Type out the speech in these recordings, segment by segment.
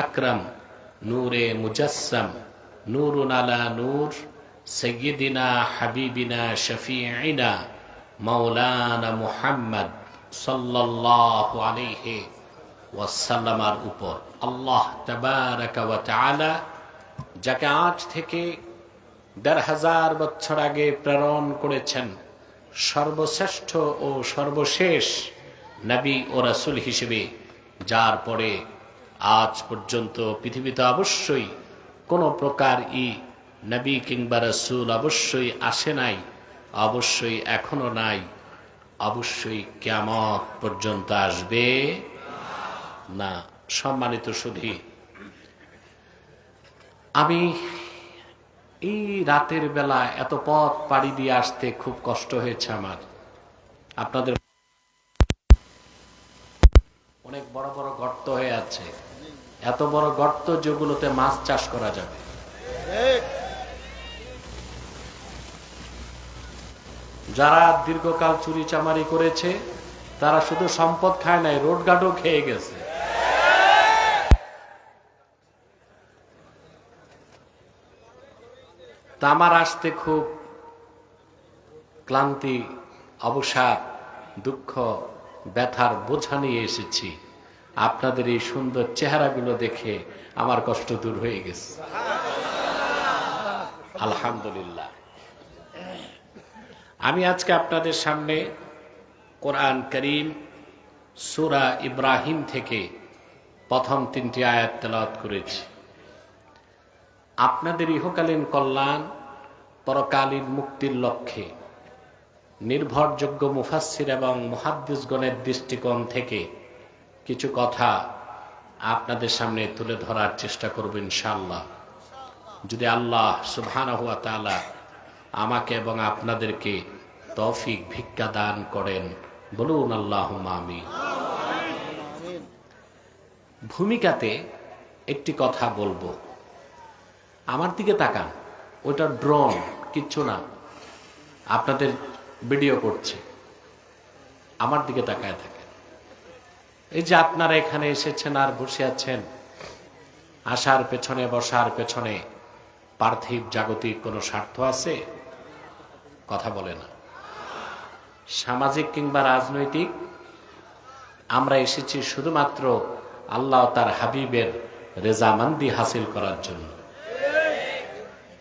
আকরাম, নূরে মুজাসসাম, নূরুন আলা নূর, সাইয়্যিদিনা হাবিবিনা শফিঈনা মাওলানা মুহাম্মদ সাল্লাল্লাহু আলাইহি ওয়াসাল্লামার উপর আল্লাহ তাবারাকা ওয়া তাআলা যাকে আজ থেকে ১৫০০ বছর আগে প্রেরণ করেছেন সর্বশ্রেষ্ঠ ও সর্বশেষ নবী ও রাসূল হিসেবে, যার পরে আজ পর্যন্ত পৃথিবীতে অবশ্যই কোনো প্রকার নবী কিংবা রাসূল অবশ্যই আসে নাই, অবশ্যই এখনো নাই, অবশ্যই কিয়ামত পর্যন্ত আসবে না। সম্মানিত সুধী, আমি এই রাতের বেলা এত পথ পাড়ি দিয়ে আসতে খুব কষ্ট হয়েছে আমার। আপনাদের অনেক বড় বড় গর্ত হয়ে আছে, এত বড় গর্ত যেগুলোতে মাছ চাষ করা যাবে। যারা দীর্ঘকাল চুরি চামারি করেছে তারা শুধু সম্পদ খায় নাই, রোড গার্ডও খেয়ে গেছে। তা আমার আসতে খুব ক্লান্তি, অবসাদ, দুঃখ, ব্যথার বোঝা নিয়ে এসেছি। আপনাদের এই সুন্দর চেহারাগুলো দেখে আমার কষ্ট দূর হয়ে গেছে, আলহামদুলিল্লাহ। আমি আজকে আপনাদের সামনে কোরআন কারীম সূরা ইব্রাহিম থেকে প্রথম ৩টি আয়াত তেলাওয়াত করেছি। আপনাদের ইহকালীন কল্যাণ, পরকালীন মুক্তির লক্ষ্যে নির্ভরযোগ্য মুফাসসির এবং মুহাদ্দিসগণের দৃষ্টিকোণ থেকে কিছু কথা আপনাদের সামনে তুলে ধরার চেষ্টা করব ইনশাআল্লাহ, যদি আল্লাহ সুবহানাহু ওয়া তাআলা আমাকে এবং আপনাদেরকে তৌফিক ভিক্ষা দান করেন। বলুন আল্লাহুম্মা আমিন। ভূমিকাতে একটি কথা বলবো, আমার দিকে তাকান, ওটা ড্রোন, কিচ্ছু না, আপনাদের ভিডিও করছে, আমার দিকে তাকায় থাকেন। এই যে আপনারা এখানে এসেছেন আর বসে আছেন, আসার পেছনে বসার পেছনে পার্থিব জাগতিক কোনো স্বার্থ আছে? কথা বলে না। সামাজিক কিংবা রাজনৈতিক? আমরা এসেছি শুধুমাত্র আল্লাহ তার হাবিবের রেজামান্দি হাসিল করার জন্য,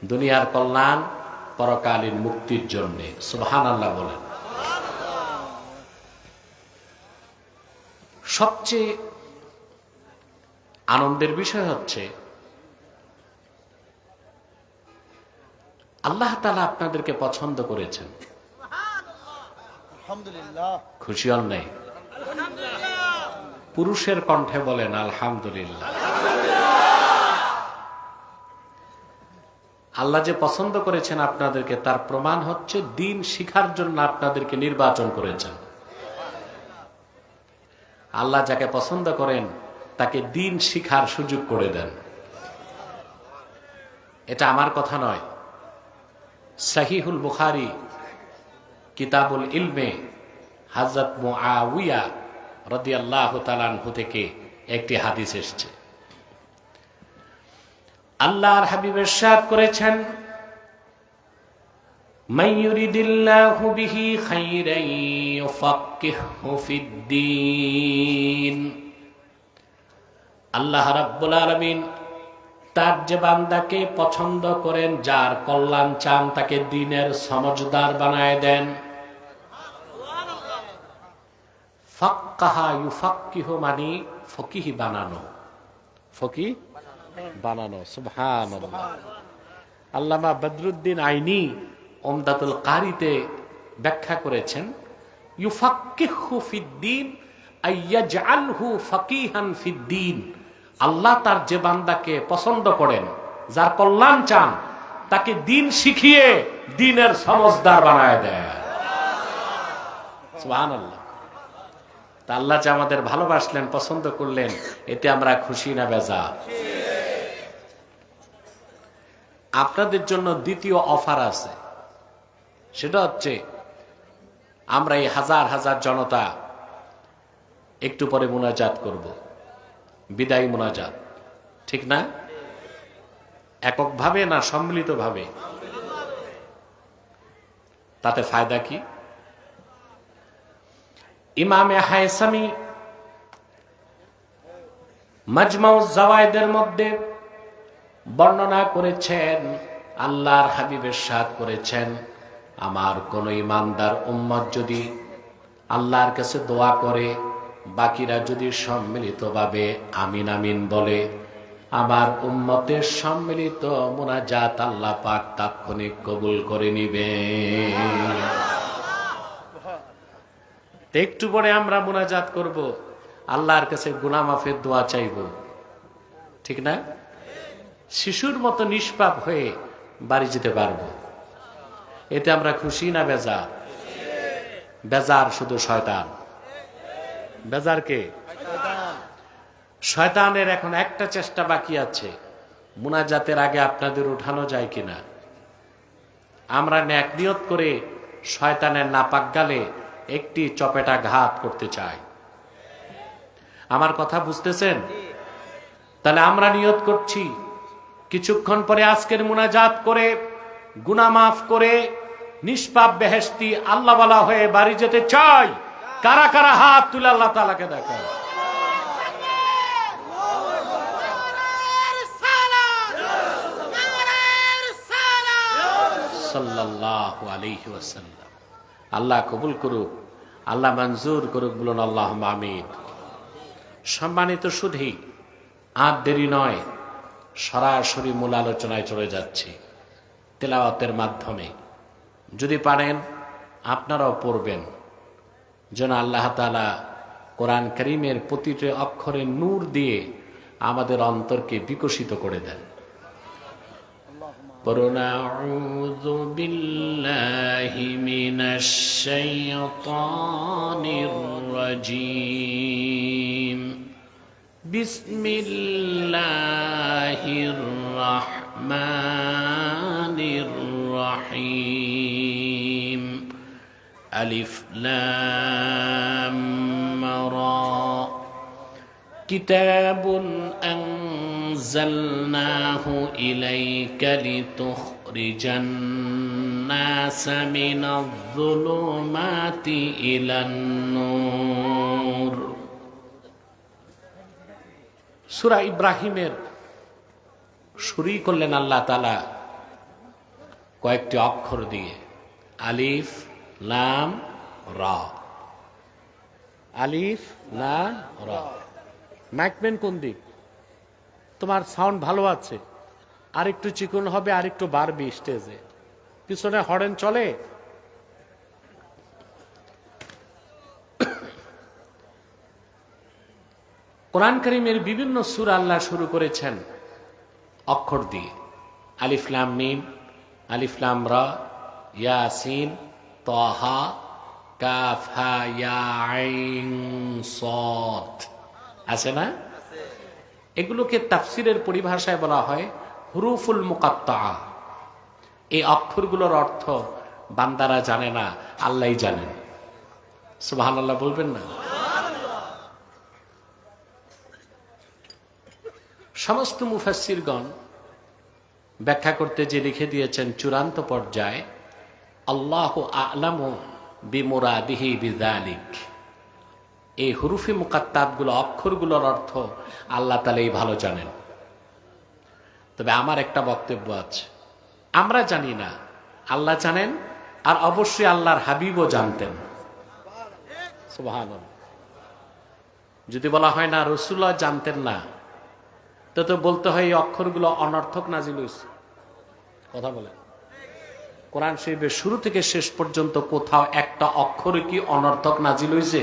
দুনিয়ার কল্যাণ, পরকালীন মুক্তির জন্য। সুবহানাল্লাহ বলেন। সবচেয়ে আনন্দের বিষয় হচ্ছে আল্লাহ তাআলা আপনাদেরকে পছন্দ করেছেন। আলহামদুলিল্লাহ। খুশি হন নাই? পুরুষের কণ্ঠে বলেন আলহামদুলিল্লাহ। আল্লাহ যে পছন্দ করেছেন আপনাদেরকে, তার প্রমাণ হচ্ছে দ্বীন শিখার জন্য আপনাদেরকে নির্বাচন করেছেন। আল্লাহ যাকে পছন্দ করেন তাকে দ্বীন শিখার সুযোগ করে দেন। এটা আমার কথা নয়, সহিহুল বুখারী কিতাবুল ইলমে হযরত মুআবিয়া রাদিয়াল্লাহু তাআলা আনহু থেকে একটি হাদিস এসেছে। আল্লাহর হাবিব ইরশাদ করেছেন, মান ইউরিদিল্লাহু বিহি খাইরান ইউফাক্কিহু ফিদ্দীন। আল্লাহ রাব্বুল আলামিন তার যে বান্দাকে পছন্দ করেন, যার কল্যাণ চান, তাকে দ্বীনের সমঝদার বানায় দেন। ফাক্কাহা ইউফাক্কিহু মানে ফকিহ বানানো, ফকিহ বানানো। সুবহানাল্লাহ। আল্লামা বদরুদ্দিন আইনি উমদাতুল কারিতে ব্যাখ্যা করেছেন, ইউফাক্কিহু ফিদ্দীন আইয়াজআলহু ফাকিহান ফিদ্দীন। আল্লাহ তার যে বান্দাকে পছন্দ করেন, যার কল্যাণ চান, তাকে দ্বীন শিখিয়ে দ্বীনের সমঝদার বানায় দেয়। সুবহানাল্লাহ। তা আল্লাহ যে আমাদের ভালোবাসলেন, পছন্দ করলেন, এতে আমরা খুশি না বেজার? আপনাদের জন্য দ্বিতীয় অফার আছে, সেটা হচ্ছে আমরা এই হাজার হাজার জনতা একটু পরে মুনাজাত করব, বিদায়ী মুনাজাত। ঠিক না? এককভাবে না সম্মিলিতভাবে? তাতে ফায়দা কি? ইমামে হায়সামি মাজমাউজ জাওয়ায়েদের মধ্যে বর্ণনা করেছেন, আল্লাহর হাবিব ইরশাদ করেছেন, আমার কোন ইমানদার উম্মত যদি আল্লাহর কাছে দোয়া করে, বাকিরা যদি সম্মিলিতভাবে আমিন আমিন বলে, আমার উম্মতের সম্মিলিত মুনাজাত আল্লাহ পাক তাৎক্ষণিক কবুল করে নিবে। একটু পরে আমরা মুনাজাত করব, আল্লাহর কাছে গুনাহ মাফের দোয়া চাইব, ঠিক না? শিশুর মতো নিষ্পাপ হয়ে বাড়ি যেতে পারবো। এতে আমরা খুশি না বেজার? বেজার শুধু শয়তান। বেজার কে? শয়তানের এখন একটা চেষ্টা বাকি আছে, মুনাজাতের আগে আপনাদের উঠানো যায় কিনা। আমরা নেক নিয়ত করে শয়তানের নাপাক গালে একটি চপেটা ঘাত করতে চাই। আমার কথা বুঝতেছেন? তাহলে আমরা নিয়ত করছি, কিছুক্ষণ পরে আজকের মুনাজাত করে গুনাহ মাফ করে নিষ্পাপ বেহেশতি আল্লাহওয়ালা হয়ে বাড়ি যেতে চাই। কারা কারা হাত তুলে আল্লাহ তাআলাকে দেখায়? সাল্লাল্লাহু আলাইহি ওয়াসাল্লাম। আল্লাহ কবুল করুক, আল্লাহ মঞ্জুর করুক, বলুন আল্লাহুম্মা আমিন। সম্মানিত সুধী, আর দেরি নয়, সরাসরি মূল আলোচনায় চলে যাচ্ছি। তেলাওয়াতের মাধ্যমে যদি পারেন আপনারাও পড়বেন, যেন আল্লাহ তাআলা কোরআন কারীমের প্রতিটি অক্ষরে নূর দিয়ে আমাদের অন্তরকে বিকশিত করে দেন। পড়ুন আউযু বিল্লাহি মিনাশ শাইতানির রাজীম। বিসমিল্লাহির রাহমানির রাহিম। আলিফ লাম রা। কিতাবুন আনজালনাহু ইলাইকা লিতুখরিজান নাসা মিনাজ-যুলুমাতি ইলান-নূর। সূরা ইব্রাহিমের শুরুই করলেন আল্লাহ তাআলা কয়েকটি অক্ষর দিয়ে, আলিফ লাম রা। আলিফ লাম রা। মাইকম্যান কোন দিক? তোমার সাউন্ড ভালো আছে, আরেকটু চিকন হবে, আরেকটু বাড়বি স্টেজে। পিছনে হর্ন চলে? কোরআন কারীমের বিভিন্ন সূরা আল্লাহ শুরু করেছেন অক্ষর দিয়ে, আলিফ লাম মিম, আলিফ লাম রা, ইয়াসিন, তাহা, কাফ হা ইয়া আইন সাদ। আছে না? এগুলোকে তাফসিরের পরিভাষায় বলা হয় হুরুফুল মুকাত্তাআ। এই অক্ষরগুলোর অর্থ বান্দারা জানে না, আল্লাহই জানেন। সুবহানাল্লাহ বলবেন না? সমস্ত মুফাসসিরগণ ব্যাখ্যা করতে যে লিখে দিয়েছেন চূড়ান্ত পর্যায়ে, আল্লাহু আ'লামু বিমুরাদিহি বিযালিক। এই হুরুফে মুকাত্তাতগুলো, অক্ষরগুলোর অর্থ আল্লাহ তাআলাই ভালো জানেন। তবে আমার একটা বক্তব্য আছে, আমরা জানি না, আল্লাহ জানেন, আর অবশ্যই আল্লাহর হাবিবও জানতেন। সুবহানাল্লাহ। যদি বলা হয় না রাসূলুল্লাহ জানতেন না, তো বলতে হয় এই অক্ষরগুলো অনর্থক নাজিল হয়েছে। কথা বলেন, কোরআন শরীফের শুরু থেকে শেষ পর্যন্ত কোথাও একটা অক্ষরে কি অনর্থক নাজিল হয়েছে?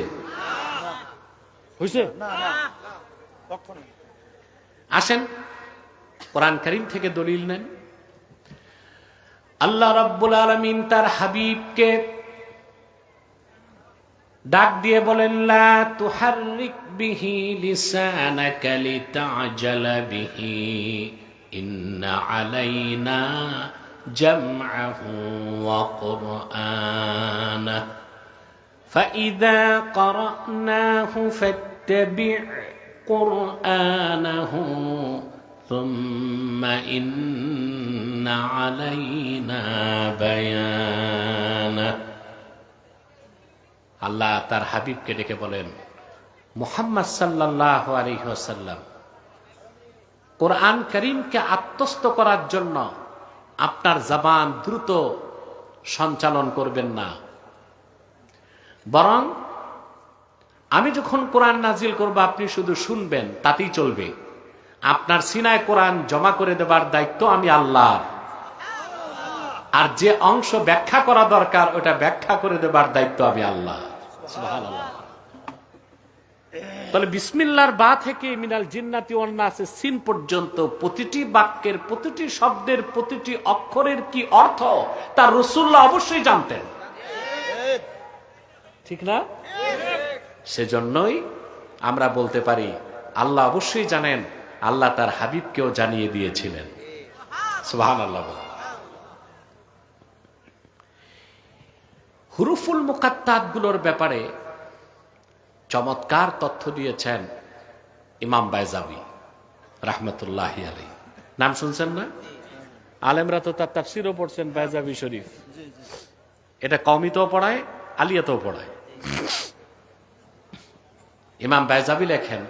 হয়েছে? আসেন কোরআন কারীম থেকে দলিল নেন। আল্লাহ রাব্বুল আলামিন তার হাবিবকে ডাক দিয়ে বলেন, লা তুহাররিক বিহি লিসানাকা লিতা'জালা বিহি ইন্না আলাইনা জামআহু ওয়া কুরআনাহু ফাইযা ক্বারা'নাহু ফাত্তাবি' কুরআনাহু সুম্মা ইন্না আলাইনা বায়ানা। আল্লাহ তার হাবিবকে ডেকে বলেন, মুহাম্মদ সাল্লাল্লাহু আলাইহি ওয়াসাল্লাম, কোরআন কারীমকে আত্মস্থ করার জন্য আপনার জবান দ্রুত সঞ্চালন করবেন না, বরং আমি যখন কোরআন নাজিল করব আপনি শুধু শুনবেন, তাতেই চলবে। আপনার সিনায় কোরআন জমা করে দেবার দায়িত্ব আমি আল্লাহ, আর যে অংশ ব্যাখ্যা করা দরকার ওটা ব্যাখ্যা করে দেবার দায়িত্ব আমি আল্লাহ। সুবহানাল্লাহ। তাহলে বিসমিল্লাহর বা থেকে মিনাল জিন্নাতি ওয়ান নাসে সিন পর্যন্ত প্রতিটি বাক্যের, প্রতিটি শব্দের, প্রতিটি অক্ষরের কি অর্থ তা রাসূলুল্লাহ অবশ্যই জানতেন, ঠিক না? সেজন্যই আমরা বলতে পারি আল্লাহ অবশ্যই জানেন, আল্লাহ তার হাবিবকেও জানিয়ে দিয়েছিলেন। সুবহানাল্লাহ। হুরুফুল মুকাত্তাত গুলোর ব্যাপারে চমৎকার তথ্য দিয়েছেন ইমাম বাইজাবি রাহমাতুল্লাহি আলাইহি। নাম শুনছেন না? আলেমরা তো তার তাফসিরও পড়ছেন বাইজাবি শরীফ। এটা কওমিতেও পড়ায়, আলিয়াতেও পড়ায়। ইমাম বাইজাবি লেখেন,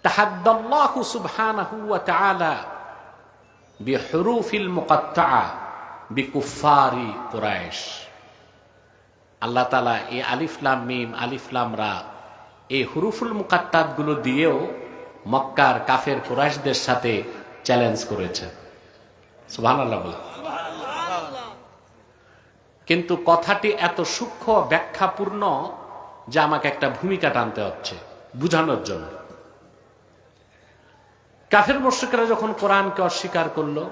তাহাদ্দাল্লাহু সুবহানাহু ওয়া তাআলা বিহুরুফিল মুকাত্তাআ বিকুফারি কুরাইশ। আল্লাহ তাআলা এই আলিফ লাম মিম, আলিফ লাম রা, এই হুরুফুল মুকাত্তাত গুলো দিয়েও মক্কার কাফের কুরাইশদের সাথে চ্যালেঞ্জ করেছেন। সুবহানাল্লাহ বলে। কিন্তু কথাটি এত সূক্ষ্ম ব্যাখ্যাপূর্ণ যে আমাকে একটা ভূমিকা টানতে হচ্ছে বুঝানোর জন্য। কাফের মুশরিকরা যখন কোরআনকে অস্বীকার করলো,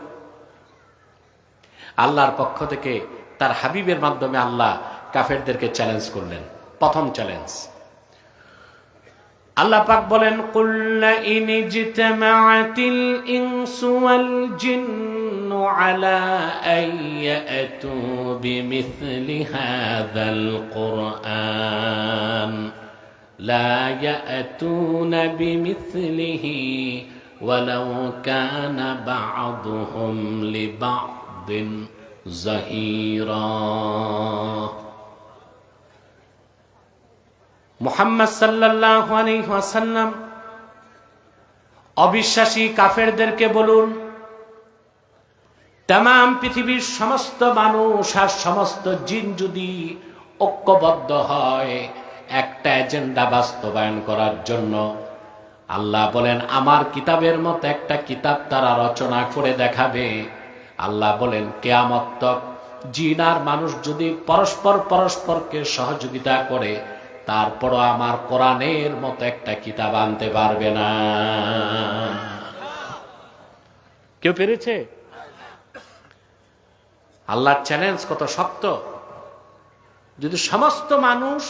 আল্লাহর পক্ষ থেকে তার হাবিবের মাধ্যমে আল্লাহ কাফেরদেরকে চ্যালেঞ্জ করলেন। প্রথম চ্যালেঞ্জ আল্লাহ পাক বলেন, কুল ইন ইজতামাআতিল ইনসু ওয়াল জিন্নু আলা আইয়াতু বিমিথলি হাযাল কুরআন লা ইয়াতুনা বিমিথলিহি ওয়ালাউ কানা বা'দুহুম লিবা'দিন যাহীরা। মুহাম্মদ সাল্লাল্লাহু আলাইহি ওয়াসাল্লাম অবিশ্বাসী কাফেরদেরকে বলুন, तमाम পৃথিবীর সমস্ত মানুষ আর সমস্ত জিন যদি ঐক্যবদ্ধ হয় একটা এজেন্ডা বাস্তবায়ন করার জন্য, আল্লাহ বলেন আমার কিতাবের মতো একটা কিতাব তারা রচনা করে দেখাবে। আল্লাহ বলেন কিয়ামত তক জিন আর মানুষ যদি পরস্পরকে সহযোগিতা করে, তারপরও আমার কোরআনের মতো একটা কিতাব আনতে পারবে না। কেউ পেরেছে? আল্লাহর চ্যালেঞ্জ কত শক্ত। যদি সমস্ত মানুষ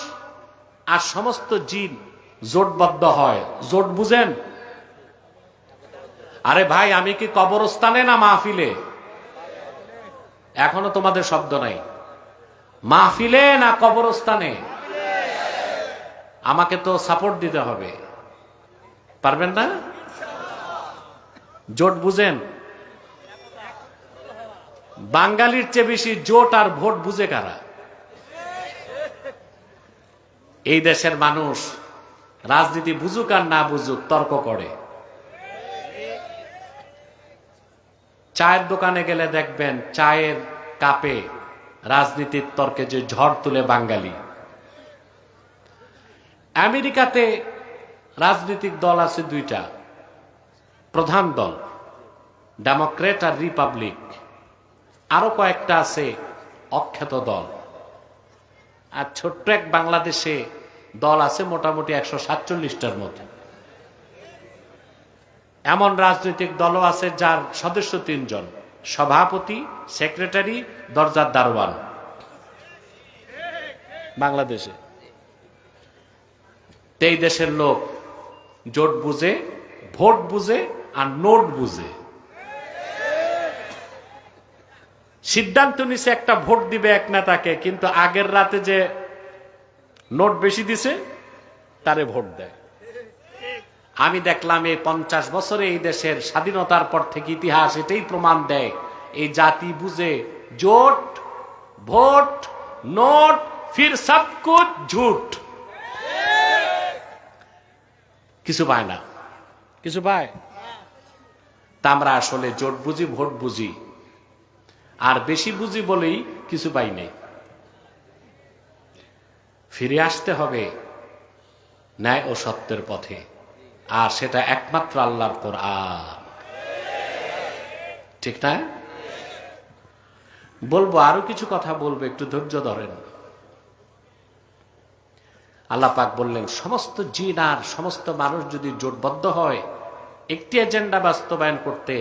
আর সমস্ত জিন জোটবদ্ধ হয়, জোট বুঝেন? আরে ভাই, আমি কি কবরস্থানে না মাহফিলে? এখনো তোমাদের শব্দ নাই। মাহফিলে না কবরস্থানে? আমাকে তো সাপোর্ট দিতে হবে, পারবেন না? জোট বুঝেন? বাঙালির চেয়ে বেশি জোট আর ভোট বুঝে কারা? এই দেশের মানুষ রাজনীতি বুঝুক আর না বুঝুক তর্ক করে। চায়ের দোকানে গেলে দেখবেন চায়ের কাপে রাজনীতির তর্কে যে ঝড় তুলে বাঙালি। আমেরিকাতে রাজনৈতিক দল আছে দুইটা, প্রধান দল ডেমোক্রেট আর রিপাবলিক। আরো কয়েকটা আছে অখ্যাত দল। আর ছোট্ট এক বাংলাদেশে দল আছে মোটামুটি 147টার মতো। এমন রাজনৈতিক দলও আছে যার সদস্য 3 জন, সভাপতি, সেক্রেটারি, দরজার দারোয়ান। বাংলাদেশে এই দেশের লোক জোট বুঝে, ভোট বুঝে আর নোট বুঝে। সিদ্ধান্ত নিছে একটা ভোট দিবে এক নেতাকে, কিন্তু আগের রাতে যে নোট বেশি দিছে তারে ভোট দেয়। আমি দেখলাম এই 50 বছরে এই দেশের স্বাধীনতার পর থেকে ইতিহাস এটাই প্রমাণ দেয়, এই জাতি বুঝে জোট, ভোট, নোট, ফির সব কুছ ঝুট। কিছু পায় না, কিছু পায়। তা আমরা আসলে জোট বুঝি, ভোট বুঝি, আর বেশি বুঝি বলেই কিছু পাই নাই। ফিরে আসতে হবে ন্যায় ও সত্যের পথে, আর সেটা একমাত্র আল্লাহর কোরআন। ঠিক না? বলবো, আরো কিছু কথা বলবো, একটু ধৈর্য ধরেন। আল্লাহ পাক বললেন, সমস্ত জিন আর সমস্ত মানুষ যদি জোটবদ্ধ হয় একটি এজেন্ডা বাস্তবায়ন করতে,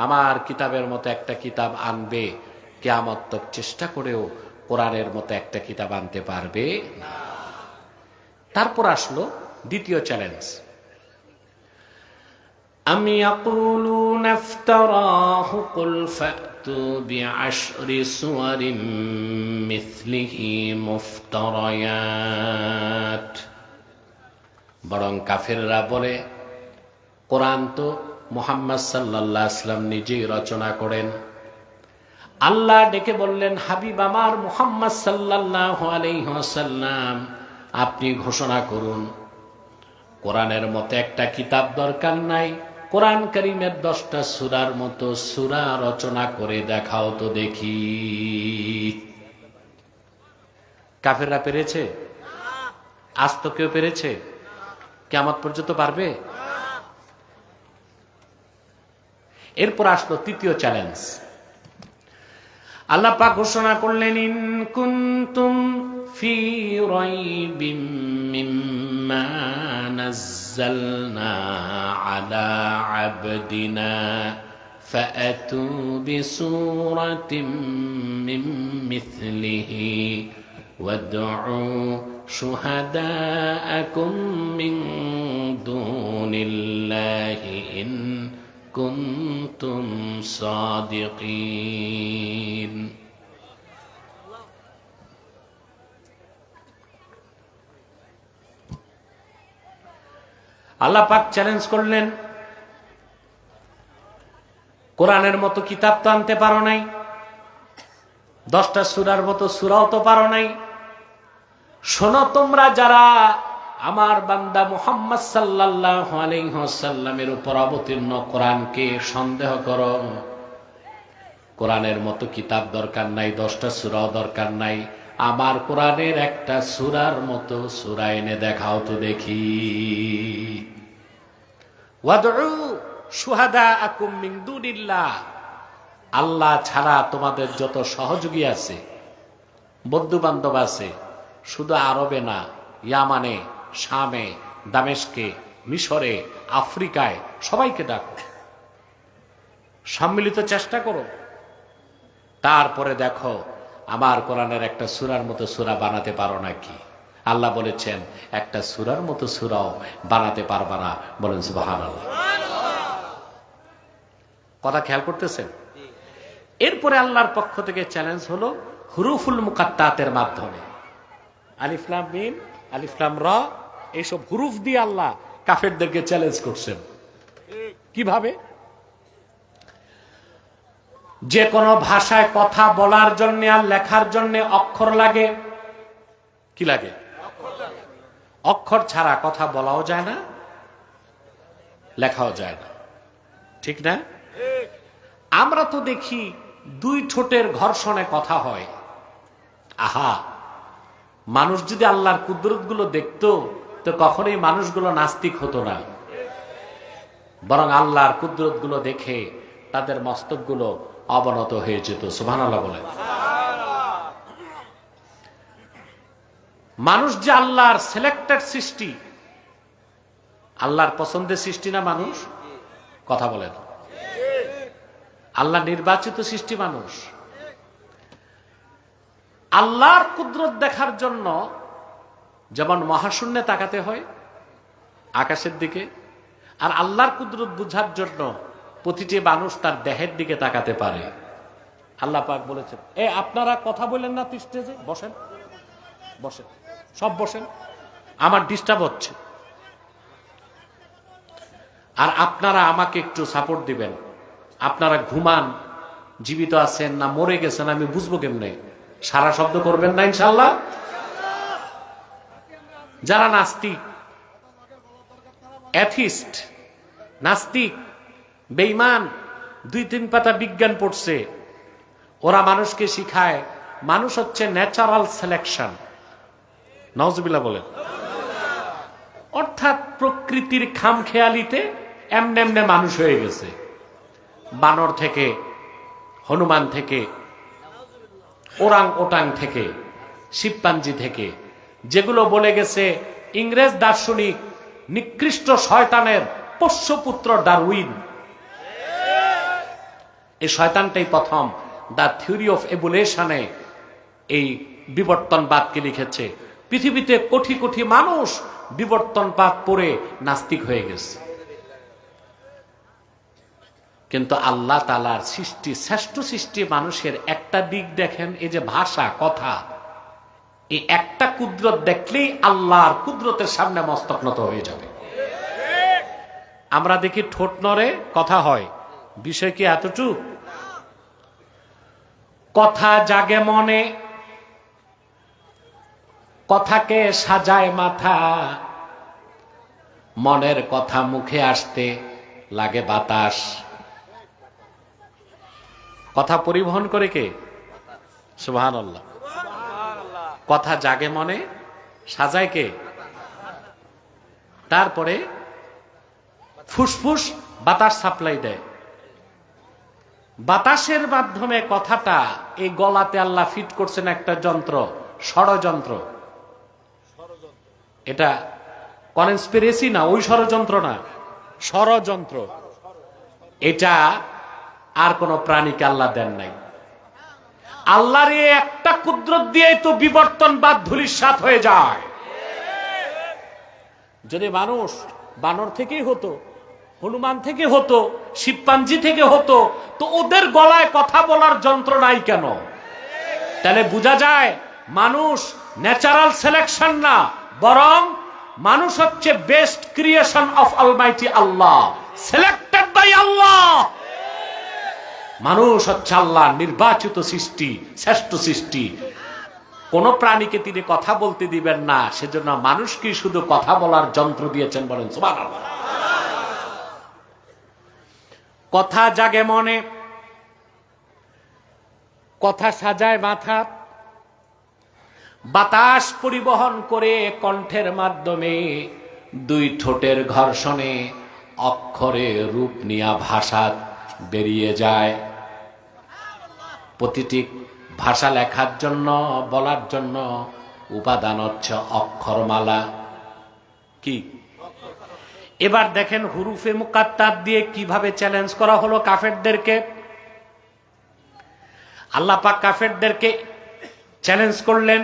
আমার কিতাবের মতো একটা কিতাব আনবে, কিয়ামত তক চেষ্টা করেও কোরআনের মতো একটা কিতাব আনতে পারবে না। তারপর আসলো দ্বিতীয় চ্যালেঞ্জ। আম ইয়াকুলুনা ইফতারাহু কুল ফাতু বিআশরি সুওয়ারিন মিথলিহি মুফতারায়াত। বরং কাফেররা বলে, কোরআন তো মুহাম্মদ সাল্লাল্লাহু আলাইহি ওয়াসাল্লাম নিজেই রচনা করেন। আল্লাহ ডেকে বললেন, হাবিব আমার মুহাম্মদ সাল্লাল্লাহু আলাইহি ওয়াসাল্লাম, আপনি ঘোষণা করুন, কোরআনের মতো একটা কিতাব দরকার নাই, কোরআন কারীমের 10টা সূরার মতো সূরা রচনা করে দেখাও তো দেখি। কাফেররা পেরেছে? আজ তো কেউ পেরেছে? কিয়ামত পর্যন্ত পারবে? এরপর আসলো তৃতীয় চ্যালেঞ্জ। আল্লাহ পাক ঘোষণা করলেন, ইন কুনতুম ফি রাইবিম মিম্মা নাযালনা আলা আবদিনা ফাআতু বিসূরাতিম মিন মিথলিহি ওয়াদউ শুহাদাআকুম মিন দুনিল্লাহি ইন কুনতুম সাদিকিন। আল্লাহ পাক চ্যালেঞ্জ করলেন, কোরআনের মতো কিতাব তো আনতে পারো নাই, 10টা সূরার মতো সূরাও তো পারো নাই। শোনো, তোমরা যারা আমার বান্দা মুহাম্মদ সাল্লাল্লাহু আলাইহি ওয়াসাল্লামের উপর অবতীর্ণ কোরআনকে সন্দেহ করো, কোরআনের মতো কিতাব দরকার নাই, 10টা সূরাও দরকার নাই, আমার কোরআনের একটা সূরার মতো সূরা এনে দেখাও তো দেখি। ওয়াদউ শুহাদাআকুম মিন দুনিল্লাহ, আল্লাহ ছাড়া তোমাদের যত সহযোগী আছে, বন্ধু বান্ধব আছে, শুধু আরবে না, ইয়ামানে, শামে, দামেস্কে, মিশরে, আফ্রিকায়, সবাইকে ডাকো, সম্মিলিত চেষ্টা করো। তারপরে দেখো আমার কোরআনের একটা সূরার মতো সূরা বানাতে পারো নাকি। আল্লাহ বলেছেন, একটা সূরার মতো সূরাও বানাতে পারবা না। বলেন সুবহানাল্লাহ। কথা খেয়াল করতেছেন? এরপরে আল্লাহর পক্ষ থেকে চ্যালেঞ্জ হলো হুরুফুল মুকাত্তাতের মাধ্যমে। আলিফ লাম মিম, আলিফ লাম রা, এইসব হুরুফ দিয়ে আল্লাহ কাফেরদেরকে চ্যালেঞ্জ করছেন। কিভাবে? যে কোনো ভাষায় কথা বলার জন্য আর লেখার জন্য অক্ষর লাগে। কি লাগে? অক্ষর ছাড়া কথা বলাও যায় না, লেখাও যায় না। ঠিক না? আমরা তো দেখি 2 ঠোঁটের ঘর্ষণে কথা হয়। আহা, মানুষ যদি আল্লাহর কুদরত গুলো দেখতো তো কখনোই মানুষগুলো নাস্তিক হতো না, বরং আল্লাহর কুদরত গুলো দেখে তাদের মস্তক গুলো অবনত হয়ে যেত। সুবহানাল্লাহ বলেন। মানুষ যে আল্লাহর সিলেক্টেড সৃষ্টি, আল্লাহর পছন্দের সৃষ্টি না মানুষ? কথা বলেন। আল্লাহ নির্বাচিত সৃষ্টি মানুষ। আল্লাহর কুদরত দেখার জন্য যেমন মহাশূন্যে তাকাতে হয়, আকাশের দিকে, আর আল্লাহর কুদরত বুঝার জন্য প্রতিটি মানুষ তার দেহের দিকে তাকাতে পারে। আল্লাহ পাক বলেছেন, আপনারা কথা বলেন না স্টেজে, বসেন বসেন, সব বসেন, আমার ডিস্টার্ব হচ্ছে। আর আপনারা আমাকে একটু সাপোর্ট দিবেন। আপনারা ঘুমান, জীবিত আছেন না মরে গেছেন আমি বুঝবো কেমনে? সারা শব্দ করবেন না ইনশাল্লাহ? যারা নাস্তিক, অ্যাথিস্ট, নাস্তিক, বেঈমান, 2-3 পাতা বিজ্ঞান পড়ছে, ওরা মানুষকে শিখায় মানুষ হচ্ছে ন্যাচারাল সিলেকশন। নাউজুবিল্লাহ বলেন। অর্থাৎ প্রকৃতির খামখেয়ালিতে এমনে এমনে মানুষ হয়ে গেছে। বানর থেকে, হনুমান থেকে, ওরাং ওটাং থেকে, শিবপাঞ্জি থেকে, যেগুলো বলে গেছে ইংরেজ দার্শনিক নিকৃষ্ট শয়তানের পোষ্যপুত্র ডারউইন। এই শয়তানটাই প্রথম দ্য থিওরি অফ এভোলিউশনে এই বিবর্তনবাদকে লিখেছে। পৃথিবীতে কোটি কোটি মানুষ বিবর্তনবাদ পড়ে নাস্তিক হয়ে গেছে। কিন্তু আল্লাহ তাআলার সৃষ্টি, শ্রেষ্ঠ সৃষ্টি মানুষের একটা দিক দেখেন, এই যে ভাষা, কথা, এই একটা কুদরত দেখলেই আল্লাহর কুদরতের সামনে মস্তক নত হয়ে যাবে। আমরা দেখি ঠোঁট নড়ে, কথা হয়, বিষয় কি এতটুক? কথা জাগে মনে, কথাকে সাজায় মাথা, মনের কথা মুখে আসতে লাগে বাতাস। কথা পরিবহন করে কে? সুবহানাল্লাহ। কথা জাগে মনে, সাজায় কে? তারপরে ফুসফুস বাতাস সাপ্লাই দেয়। বাতাসের মাধ্যমে কথাটা এই গলাতে আল্লাহ ফিট করছেন একটা যন্ত্র, ষড়যন্ত্র। এটা কনস্পিরেসি না, ওই ষড়যন্ত্র না, ষড়যন্ত্র। এটা আর কোন প্রাণীকে আল্লাহ দেন নাই। আল্লাহর এই একটা কুদরত দিয়ে তো বিবর্তনবাদ ধূলিসাৎ হয়ে যায়। যদি মানুষ বানর থেকেই হতো, হনুমান থেকে হতো, শিবপাঞ্জি থেকে হতো, তো ওদের গলায় কথা বলার যন্ত্র নাই কেন? তাহলে বোঝা যায় মানুষ ন্যাচারাল সিলেকশন না, বরং মানুষ হচ্ছে best creation of almighty Allah, selected by Allah. মানুষ হচ্ছে আল্লাহ নির্বাচিত সৃষ্টি, শ্রেষ্ঠ সৃষ্টি। কোন প্রাণীকে তিনি কথা বলতে দিবেন না, সেজন্য মানুষকে শুধু কথা বলার যন্ত্র দিয়েছেন। বলেন সুবহানাল্লাহ। কথা জাগে মনে, কথা সাজায় মাথা, বাতাস পরিবহন করে কণ্ঠের মাধ্যমে, 2 ঠোঁটের ঘর্ষণে অক্ষরে রূপ নিয়া ভাষা বেরিয়ে যায়। প্রতিটি ভাষা লেখার জন্য, বলার জন্য উপাদান হচ্ছে অক্ষরমালা। কি? এবার দেখেন হুরুফে মুকাত্তার দিয়ে কিভাবে চ্যালেঞ্জ করা হলো কাফেরদেরকে। আল্লাহ পাক কাফেরদেরকে চ্যালেঞ্জ করলেন,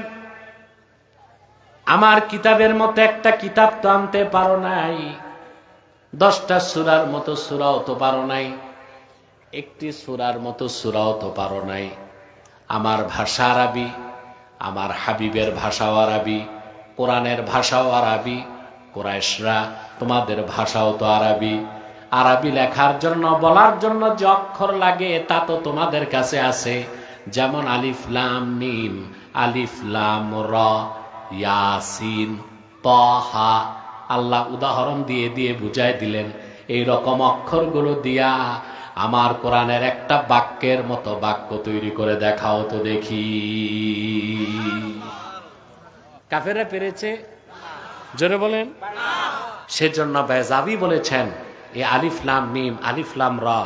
আমার কিতাবের মতো একটা কিতাব তো আনতে পারো নাই, 10টা সূরার মতো সূরাও তো পারো নাই, একটি সূরার মতো সূরাও তো পারো নাই। আমার ভাষা আরবি, আমার হাবিবের ভাষাও আরবি, কোরআনের ভাষাও আরবি, কুরাইশরা তোমাদের ভাষাও তো আরবি। আরবি লেখার জন্য, বলার জন্য যে অক্ষর লাগে তা তো তোমাদের কাছে আছে, যেমন আলিফ লাম মিম, আলিফ লাম র, ইয়াসিন, তাহা। আল্লাহ উদাহরণ দিয়ে দিয়ে বুঝাই দিলেন, এই রকম অক্ষরগুলো দিয়া আমার কোরআনের একটা বাক্যের মতো বাক্য তৈরি করে দেখাও তো দেখি। কাফেররা পেরেছে? জোরে বলেন। সেজন্য বেজাবি বলেছেন, এই আলিফ লাম মিম, আলিফ লাম রা,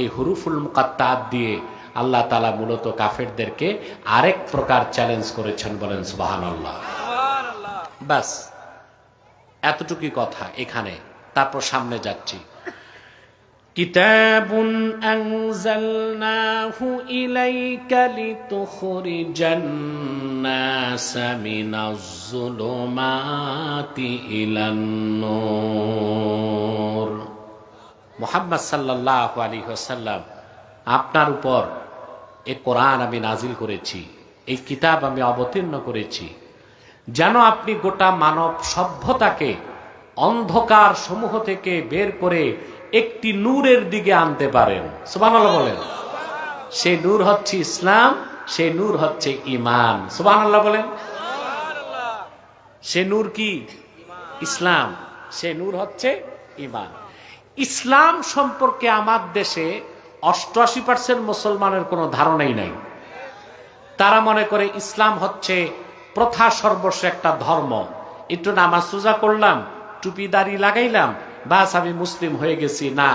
এই হুরুফুল মুকাত্তাত দিয়ে আল্লাহ তাআলা মূলত কাফেরদেরকে আরেক প্রকার চ্যালেঞ্জ করেছেন। বলেন সুবহানাল্লাহ। বাস এতটুকুই কথা এখানে, তারপর সামনে যাচ্ছি। কিতাবুন আনজালনাহু ইলাইকা লিতুখরিজান নাসা মিনাজ যুলুমাতি ইলান নূর। মুহাম্মদ সাল্লাল্লাহু আলাইহি ওয়াসাল্লাম, আপনার উপর এই কোরআন আমি নাজিল করেছি, এই কিতাব আমি অবতীর্ণ করেছি, যেন আপনি গোটা মানব সভ্যতাকে অন্ধকার সমূহ থেকে বের করে একটি নূরের দিকে আনতে পারেন। সুবহানাল্লাহ বলেন। সেই নূর হচ্ছে ইসলাম, সেই নূর হচ্ছে ঈমান। সুবহানাল্লাহ বলেন। সে নূর কি? ইসলাম। সে নূর হচ্ছে ঈমান। ইসলাম সম্পর্কে আমার দেশে 88% মুসলমানের কোনো ধারণাই নাই। তারা মনে করে ইসলাম হচ্ছে প্রথা সর্বস্ব একটা ধর্ম। একটু নামাজ রোজা করলাম, টুপি দাড়ি লাগাইলাম, বাস আমি মুসলিম হয়ে গেছি। না,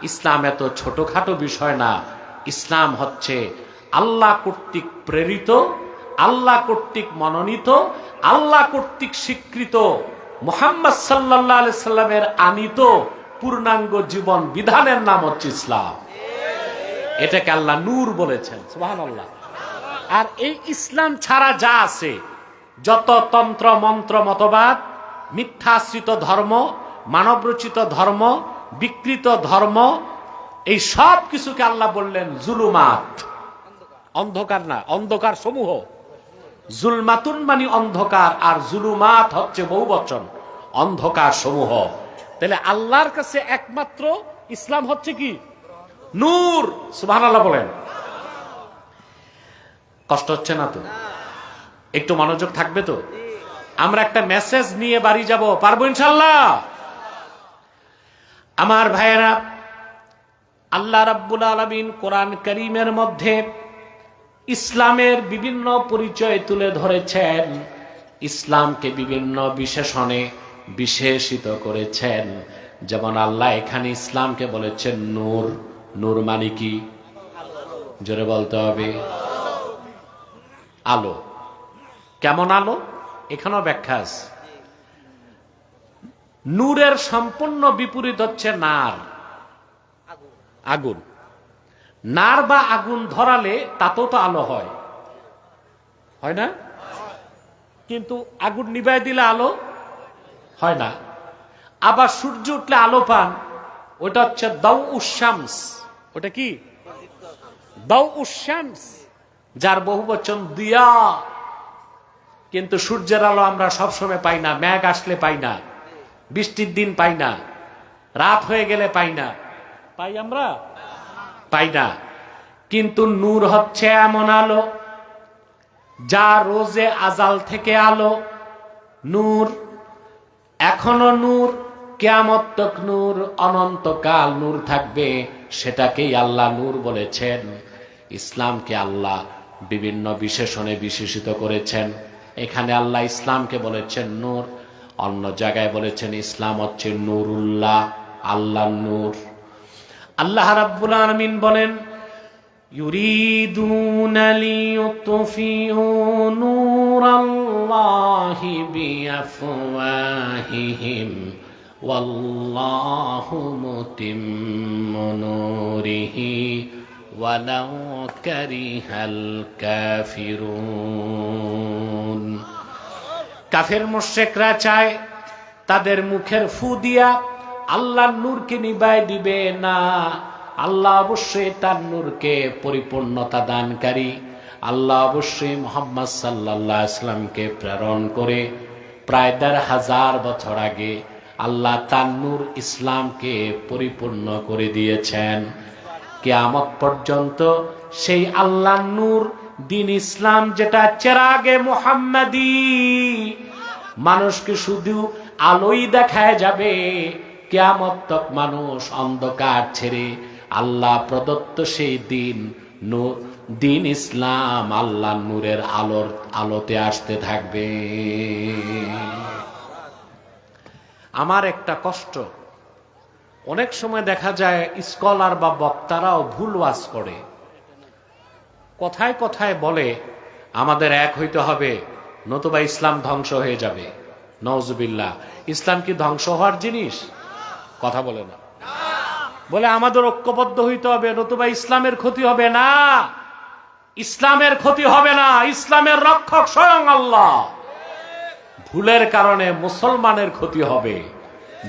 ইসলাম এত ছোটখাটো বিষয় না। ইসলাম হচ্ছে আল্লাহ কর্তৃক প্রেরিত, আল্লাহ কর্তৃক মনোনীত, আল্লাহ কর্তৃক স্বীকৃত, মুহাম্মদ সাল্লাল্লাহু আলাইহি সাল্লামের আনিত পূর্ণাঙ্গ জীবন বিধানের নাম হচ্ছে ইসলাম। এটাকে আল্লাহ নূর বলেছেন। সুবহানাল্লাহ। আর এই ইসলাম ছাড়া যা আছে, যত তন্ত্র মন্ত্র মতবাদ, মিথ্যাশ্রিত ধর্ম, মানবরচিত ধর্ম, বিকৃত ধর্ম, এই সব কিছুকে আল্লাহ বললেন জুলুমাত। অন্ধকার না, অন্ধকার সমূহ। জুলমাতুন মানে অন্ধকার, আর জুলুমাত হচ্ছে বহুবচন, অন্ধকার সমূহ। তাহলে আল্লাহর কাছে একমাত্র ইসলাম হচ্ছে কি? নূর। সুবহানাল্লাহ বলেন। কষ্ট হচ্ছে না তো? একটু মনোযোগ থাকবে তো? আমরা একটা মেসেজ নিয়ে বাড়ি যাব, পারবো ইনশাআল্লাহ? আমার ভাইয়েরা, আল্লাহ রাব্বুল আলামিন কোরআন কারীমের মধ্যে ইসলামের বিভিন্ন পরিচয় তুলে ধরেছেন, ইসলামকে বিভিন্ন বিশেষণে বিশেষিত করেছেন। যেমন আল্লাহ এখানে ইসলামকে বলেছেন নূর। নূর মানে কি? জোরে বলতে হবে। আলো। কেমন আলো? এখানেও ব্যাখ্যা আছে। নূরের সম্পূর্ণ বিপরীত হচ্ছে নার, আগুন। নার বা আগুন ধরালে তাতেও তো আলো হয়, হয় না? কিন্তু আগুন নিভাই দিলে আলো হয় না। আবার সূর্য উঠলে আলো পান, ওটা হচ্ছে দাউউশ শামস। ওটা কি? দাউউশ শামস, যার বহুবচন দিয়া। কিন্তু সূর্যের আলো আমরা সবসময় পাই না, মেঘ আসলে পাই না, বৃষ্টির দিন পাই না, রাত হয়ে গেলে পাই না। পাই আমরা? পাই না। কিন্তু নূর হচ্ছে এমন আলো যা রোজে আজাল থেকে আলো। নূর এখনো নূর, কিয়ামত তক নূর, অনন্তকাল নূর থাকবে। সেটাকেই আল্লাহ নূর বলেছেন। ইসলামকে আল্লাহ বিভিন্ন বিশেষণে বিশেষিত করেছেন। এখানে আল্লাহ ইসলামকে বলেছেন নূর, অন্য জায়গায় বলেছেন ইসলাম হচ্ছে নূরুল্লাহ, আল্লাহ নূর। আল্লাহ রাব্বুল আলামিন বলেন, ইউরিদুনা লিইউতফিউ নূরাল্লাহি বিআফওয়াহিহিম ওয়াল্লাহু মুতিম্মু নূরিহি ওয়ালাউ কারিহাল কাফিরুন। কাফের মুশরিকরা চায় তাদের মুখের ফু দিয়া আল্লাহর নূরকে নিভায় দিবে না। আল্লাহ অবশ্যই তার নূরকে পরিপূর্ণতা দানকারী। আল্লাহ অবশ্যই মুহাম্মদ সাল্লাল্লাহু আলাইহি ওয়াসাল্লামকে প্রেরণ করে প্রায় ১৫০০ বছর আগে আল্লাহ তার নূর ইসলামকে পরিপূর্ণ করে দিয়েছেন। কিয়ামত পর্যন্ত সেই আল্লাহর নূর দিন ইসলাম, যেটা চেরাগে মুহাম্মাদি, মানুষকে শুধু আলোই দেখায় যাবে। কিয়ামত তক মানুষ অন্ধকার ছেড়ে আল্লাহ প্রদত্ত সেই দিন ইসলাম, আল্লাহ নূরের আলোতে আসতে থাকবে। আমার একটা কষ্ট, অনেক সময় দেখা যায় স্কলার বা বক্তারাও ভুল ওয়াজ করে। কথায় কথায় বলে আমাদের এক হইতে হবে, নতুবা ইসলাম ধ্বংস হয়ে যাবে। নওজুবিল্লাহ। ইসলাম কি ধ্বংস হওয়ার জিনিস? কথা বলে না। বলে আমাদের ঐক্যবদ্ধ হইতে হবে, নতুবা ইসলামের ক্ষতি হবে। না, ইসলামের ক্ষতি হবে না, ইসলামের রক্ষক স্বয়ং আল্লাহ। ভুলের কারণে মুসলমানের ক্ষতি হবে,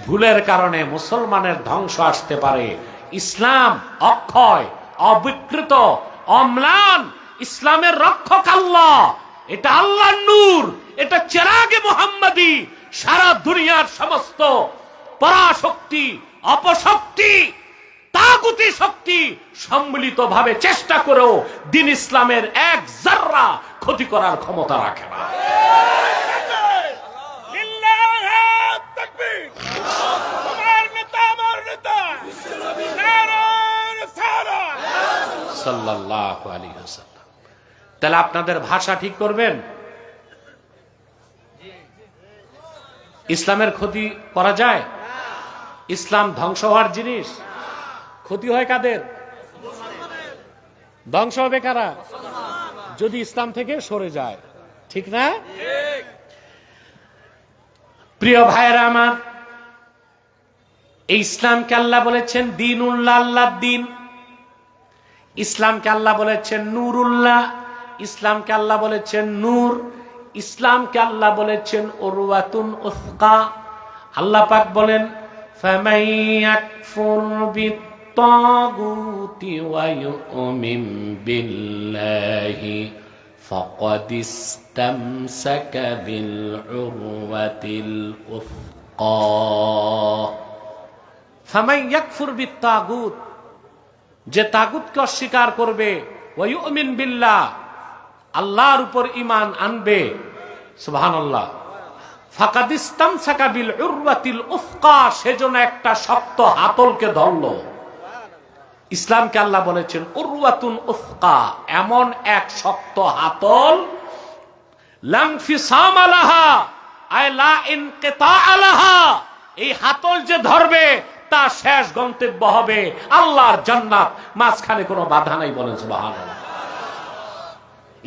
ভুলের কারণে মুসলমানের ধ্বংস আসতে পারে। ইসলাম অক্ষয়, অবিকৃত, অম্লান। ইসলামের রক্ষক আল্লাহ। এটা আল্লাহর নূর, এটা চেরাগে মুহাম্মাদি। সারা দুনিয়ার সমস্ত পরাশক্তি, অপশক্তি, তাগুতি শক্তি সম্মিলিতভাবে চেষ্টা করেও দ্বীন ইসলামের এক জাররা ক্ষতি করার ক্ষমতা রাখে না। সাল্লাল্লাহু আলাইহি ওয়াসাল্লাম। তাহলে আপনাদের ভাষা ঠিক করবেন। ইসলামের ক্ষতি করা যায়? ইসলাম ধ্বংস হওয়ার জিনিস? ক্ষতি হয় কাদের? ধ্বংস হবে কারা? যদি ইসলাম থেকে সরে যায়, ঠিক না? প্রিয় ভাইয়েরা আমার, এই ইসলামকে আল্লাহ বলেছেন দ্বীনুল্লাহ, আল্লাহর দ্বীন। ইসলামকে আল্লাহ বলেছেন নূরুল্লাহ, ইসলামকে আল্লাহ বলেছেন নূর, ইসলামকে আল্লাহ বলেছেন উরওয়াতুন উসকা। আল্লাহ পাক বলেন ফামান ইয়াকফুর বিত্তাগুতি ওয়া ইউমিন বিল্লাহি ফাকাদ ইসতামসাকা বিল উরওয়াতিল উসকা। ফামান ইয়াকফুর বিত্তাগুত, যে তাগুতকে অস্বীকার করবে, ওয়া ইউমিন বিল্লাহ, আল্লাহর উপর ঈমান আনবে, সুবহানাল্লাহ, ফাকাদ ইসতামসাকা বিল উরওয়াতিল উসকা, সেজন্য একটা শক্ত হাতলকে ধরলো। ইসলামকে আল্লাহ বলেছেন উরওয়াতুন উসকা, এমন এক শক্ত হাতল, লা ইনফিসাম লাহা আই লা ইনকিতা লাহা, এই হাতল যে ধরবে তা শেষ গন্তব্য হবে আল্লাহর জান্নাত, মাঝখানে কোনো বাধা নাই, বলেন সুবহানাল্লাহ।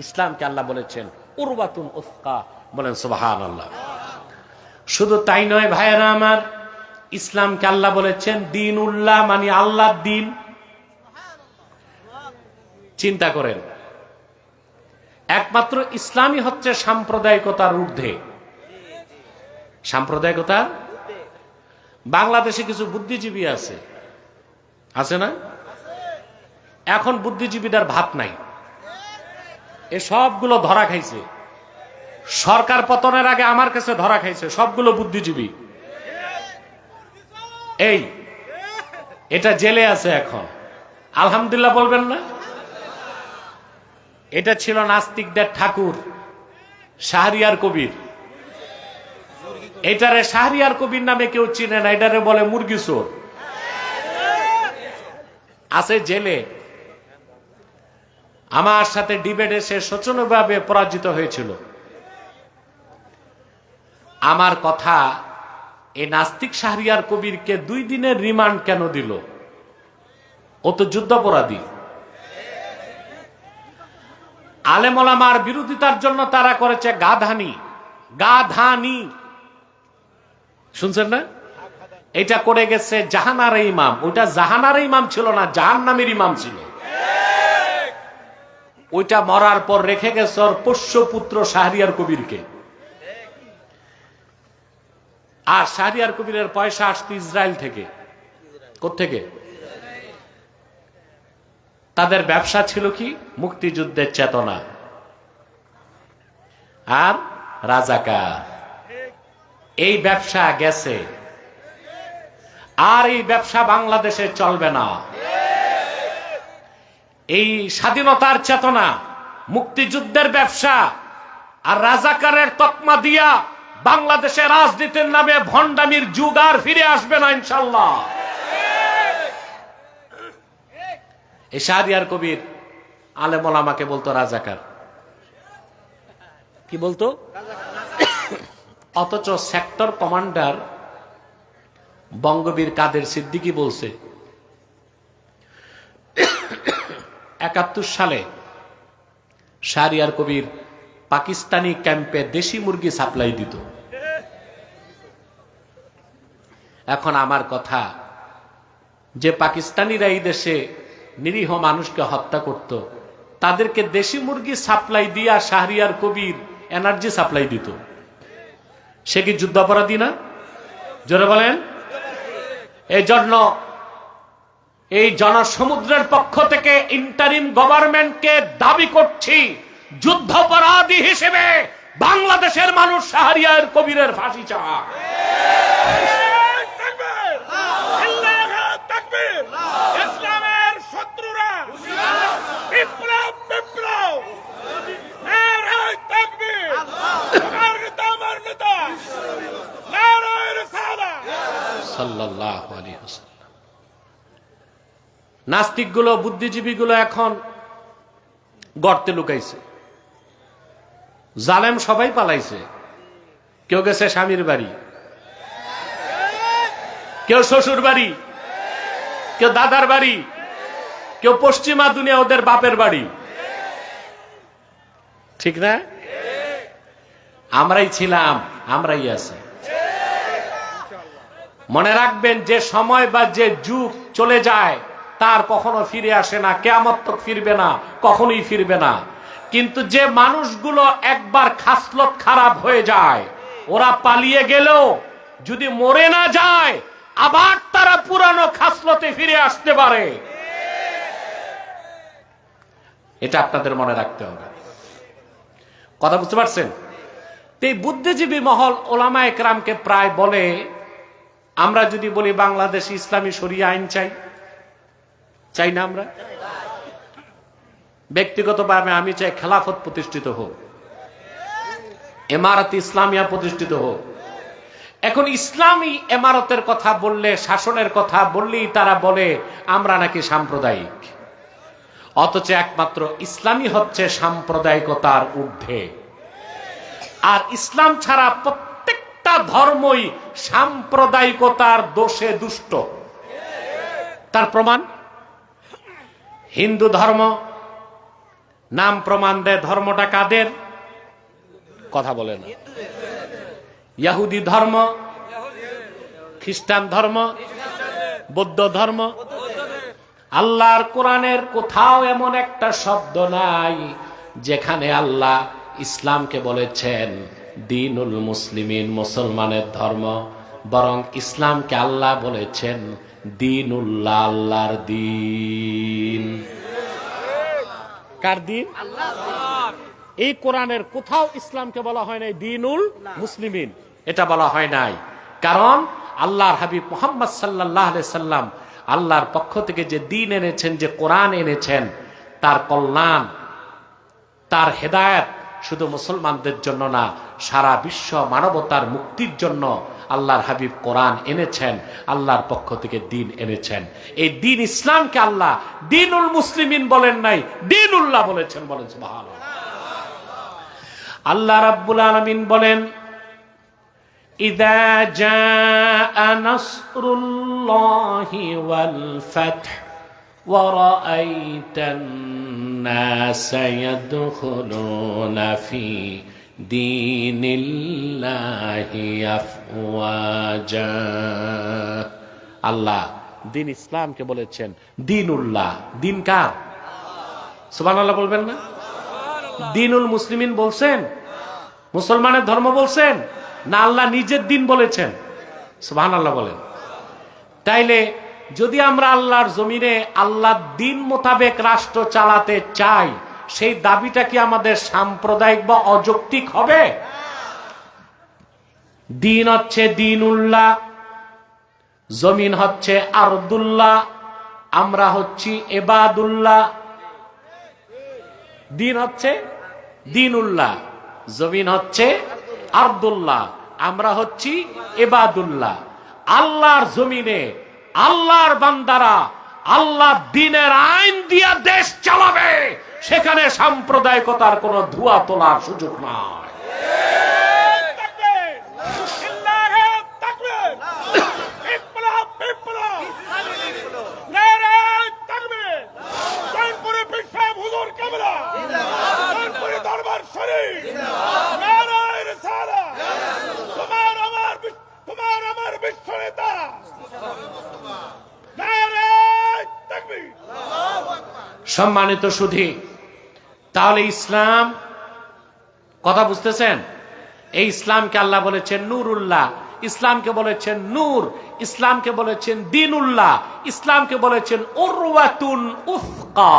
ইসলামকে আল্লাহ বলেছেন উরওয়াতুন উসকা, বলেন সুবহানাল্লাহ। শুধু তাই নয় ভাইয়েরা আমার, ইসলামকে আল্লাহ বলেছেন দ্বীনুল্লাহ, মানে আল্লাহর দ্বীন। চিন্তা করেন, একমাত্র ইসলামই হচ্ছে সাম্প্রদায়িকতার ঊর্ধ্বে। সাম্প্রদায়িকতার, বাংলাদেশে কিছু বুদ্ধিজীবী আছে, আছে না? এখন বুদ্ধিজীবীদের ভাত নাই, এ সবগুলো ধরা খাইছে। সরকার পতনের আগে আমার কাছে ধরা খাইছে সবগুলো বুদ্ধিজীবী। এই এটা জেলে আছে এখন, আলহামদুলিল্লাহ বলবেন না? এটা ছিল নাস্তিকদের ঠাকুর শাহরিয়ার কবির। এটারে শাহরিয়ার কবির নামে কেউ চিনে না, এটারে বলে মুরগি চোর। আছে জেলে। আমার সাথে ডিবেটে সে শোচনীয়ভাবে পরাজিত হয়েছিল। আমার কথা, এই নাস্তিক শাহরিয়ার কবিরকে 2 দিনের রিমান্ড কেন দিল? ও তো যুদ্ধাপরাধী। আলেম ওলামার বিরোধিতার জন্য তারা করেছে গাধানি, গাধানি, শুনছেন না? এটা করে গেছে জাহানার ইমাম। ওইটা জাহানার ইমাম ছিল না, জাহান্নামের ইমাম ছিল। ওইটা মরার পর রেখে গেছে ওর পোষ্যপুত্র শাহরিয়ার কবিরকে। আর শাহরিয়ার কবিরের পয়সা আসতো ইসরায়েল থেকে। কোত্থেকে? তাদের ব্যবসা ছিল কি? মুক্তিযুদ্ধের চেতনা আর রাজাকার। এই ব্যবসা গেছে, আর এই ব্যবসা বাংলাদেশে চলবে না। এই স্বাধীনতার চেতনা, মুক্তিযুদ্ধের ব্যবসা আর রাজাকারের তকমা দিয়া বাংলাদেশের রাজনীতির নামে ভণ্ডামির যুগ আর ফিরে আসবে না ইনশাল্লাহ। এই শাহরিয়ার কবির আলেম ওলামাকে বলতো রাজাকার। কি বলতো? অথচ সেক্টর কমান্ডার বঙ্গবীর কাদের সিদ্দিকী বলছে 71 সালে শাহরিয়ার কবির পাকিস্তানি ক্যাম্পে দেশি মুরগি সাপ্লাই দিত। এখন আমার কথা, যে পাকিস্তানিরা এই দেশে নিরীহ মানুষকে হত্যা করত, তাদেরকে দেশি মুরগি সাপ্লাই দিয়া শাহরিয়ার কবির এনার্জি সাপ্লাই দিত, সে কি যুদ্ধাপরাধী না? জোরে বলেন। এই জন্য এই জনসমুদ্রের পক্ষ থেকে ইন্টারিম গভর্নমেন্টকে দাবি করছি, যুদ্ধাপরাধী হিসেবে বাংলাদেশের মানুষ শাহরিয়ার কবিরের ফাঁসি চায়। সাল্লাল্লাহু আলাইহি ওয়াসাল্লাম। নাস্তিকগুলো, বুদ্ধিজীবীগুলো এখন গর্তে লুকাইছে, জালেম সবাই পালাইছে। কেউ গেছে স্বামীর বাড়ি, কেউ শ্বশুর বাড়ি, কেউ দাদার বাড়ি, কেউ পশ্চিমা দুনিয়া ওদের বাপের বাড়ি। ঠিক না? আমরাই ছিলাম, আমরাই আছি। মনে রাখবেন, যে সময় বা যে যুগ চলে যায় তার কখনো ফিরে আসে না, কিয়ামত তক ফিরবে না, কখনোই ফিরবে না। কিন্তু যে মানুষগুলো একবার খাসলত খারাপ হয়ে যায়, ওরা পালিয়ে গেলেও যদি মরে না যায়, আবার তারা পুরানো খাসলতে ফিরে আসতে পারে। এটা আপনাদের মনে রাখতে হবে। কথা বুঝতে পারছেন? এই বুদ্ধিজীবী মহল ওলামায়ে কেরামকে প্রায় বলে, আমরা যদি বলি বাংলাদেশ ইসলামী শরিয়া আইন চাই, চাই না? আমরা ব্যক্তিগতভাবে আমি চাই খেলাফত প্রতিষ্ঠিত হোক, ইমারত ইসলামিয়া প্রতিষ্ঠিত হোক। এখন ইসলামী ইমারতের কথা বললে, শাসনের কথা বললেই তারা বলে আমরা নাকি সাম্প্রদায়িক। অথচ একমাত্র ইসলামই হচ্ছে সাম্প্রদায়িকতার ঊর্ধ্বে। আর ইসলাম ছাড়া প্রত্যেকটা ধর্মই সাম্প্রদায়িকতার দোষে দুষ্ট। তার প্রমাণ হিন্দু ধর্ম, নাম প্রমাণ দেয় ধর্মটা কাদের? কথা বলে না। ইহুদি ধর্ম, খ্রিস্টান ধর্ম, বৌদ্ধ ধর্ম। আল্লাহর কোরআনের কোথাও এমন একটা শব্দ নাই যেখানে আল্লাহ ইসলামকে বলেছেন দ্বীনুল মুসলিমিন, মুসলমানের ধর্ম। বরং ইসলামকে আল্লাহ বলেছেন দ্বীনুল্লাহ, আল্লাহর দ্বীন। কার দ্বীন? আল্লাহর। এই কোরআনের কোথাও ইসলামকে বলা হয় নাই দ্বীনুল মুসলিমিন, এটা বলা হয় নাই। কারণ আল্লাহর হাবিব মুহাম্মদ সাল্লাল্লাহু আলাইহি সাল্লাম আল্লাহর পক্ষ থেকে যে দ্বীন এনেছেন, যে কোরআন এনেছেন, তার কল্যাণ, তার হেদায়েত শুধু মুসলমানদের জন্য না, সারা বিশ্ব মানবতার মুক্তির জন্য আল্লাহর হাবিব কোরআন এনেছেন, আল্লাহর পক্ষ থেকে দ্বীন এনেছেন। এই দ্বীন ইসলামকে আল্লাহ দ্বীনুল মুসলিমিন বলেন নাই, দ্বীনুল্লাহ বলেছেন। বলেন সুবহানাল্লাহ। আল্লাহ রাব্বুল আলামিন বলেন, ইযা জাআ নাসরুল্লাহি ওয়াল ফাতহ ওয়া রাআইতান নাসা ইয়াদখুলুনা ফি দীনিল্লাহি আফওয়াজা। আল্লাহ দ্বীন ইসলামকে বলেছেন দ্বীনুল্লাহ। দ্বীন কার? সুবহানাল্লাহ বলবেন না? দ্বীনুল মুসলিমিন বলছেন, মুসলমানের ধর্ম বলছেন না, আল্লাহ নিজের দ্বীন বলেছেন? সুবহানাল্লাহ বলেন। তাইলে যদি আমরা আল্লাহর জমিনে আল্লাহর দ্বীন মোতাবেক রাষ্ট্র চালাতে চাই, সেই দাবিটা কি আমাদের সাম্প্রদায়িক বা অযৌক্তিক হবে? দ্বীন হচ্ছে দ্বীনুল্লাহ, জমিন হচ্ছে আরদুল্লাহ, আমরা হচ্ছি ইবাদুল্লাহ। দ্বীন হচ্ছে দ্বীনুল্লাহ, জমিন হচ্ছে আরদুল্লাহ, আমরা হচ্ছি ইবাদুল্লাহ। আল্লাহর জমিনে আল্লাহর বান্দারা আল্লাহ দ্বীনের আইন দিয়া দেশ চালাবে, সেখানে সাম্প্রদায়িকতার কোন ধোঁয়া তোলার সুযোগ নাই। সম্মানিত সুধী, তাহলে ইসলাম, কথা বুঝতেছেন? এই ইসলামকে আল্লাহ বলেছেন নূরুল্লাহ, ইসলামকে বলেছেন নূর, ইসলামকে বলেছেন দ্বীনুল্লাহ, ইসলামকে বলেছেন উরওয়াতুন উফকা।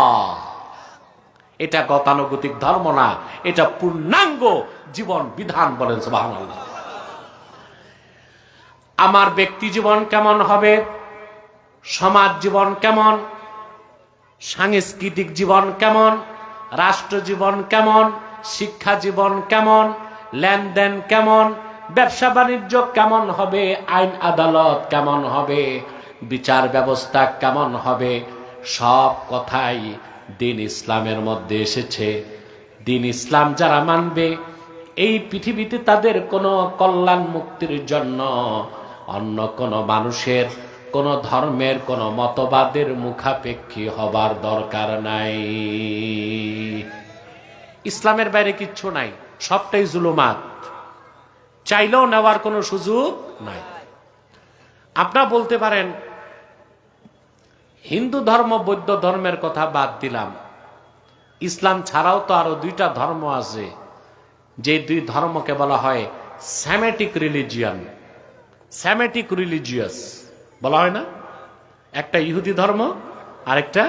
এটা গতানুগতিক ধর্ম না, এটা পূর্ণাঙ্গ জীবন বিধান। বলেন সুবহানাল্লাহ। আমার ব্যক্তি জীবন কেমন হবে, সমাজ জীবন কেমন, সাংস্কৃতিক জীবন কেমন, রাষ্ট্র জীবন কেমন, শিক্ষা জীবন কেমন, লেনদেন কেমন, ব্যবসা বাণিজ্য কেমন হবে, আইন আদালত কেমন হবে, বিচার ব্যবস্থা কেমন হবে, সব কথাই দিন ইসলামের মধ্যে এসেছে। দিন ইসলাম যারা মানবে, এই পৃথিবীতে তাদের কোনো কল্যাণ মুক্তির জন্য অন্য কোনো মানুষের, কোনো ধর্মের, কোনো মতবাদের মুখাপেক্ষী হবার দরকার নাই। ইসলামের বাইরে কিচ্ছু নাই, সবটাই জুলুমাত, চাইলেও নেওয়ার কোনো সুযোগ নাই। আপনারা বলতে পারেন হিন্দু ধর্ম বৌদ্ধ ধর্মের কথা বাদ দিলাম, ইসলাম ছাড়াও তো আরো দুইটা ধর্ম আছে, যে দুই ধর্মকে বলা হয় স্যামেটিক রিলিজিয়ান, স্যামেটিক রিলিজিয়াস বলা হয় না? একটা ইহুদি ধর্ম আর একটা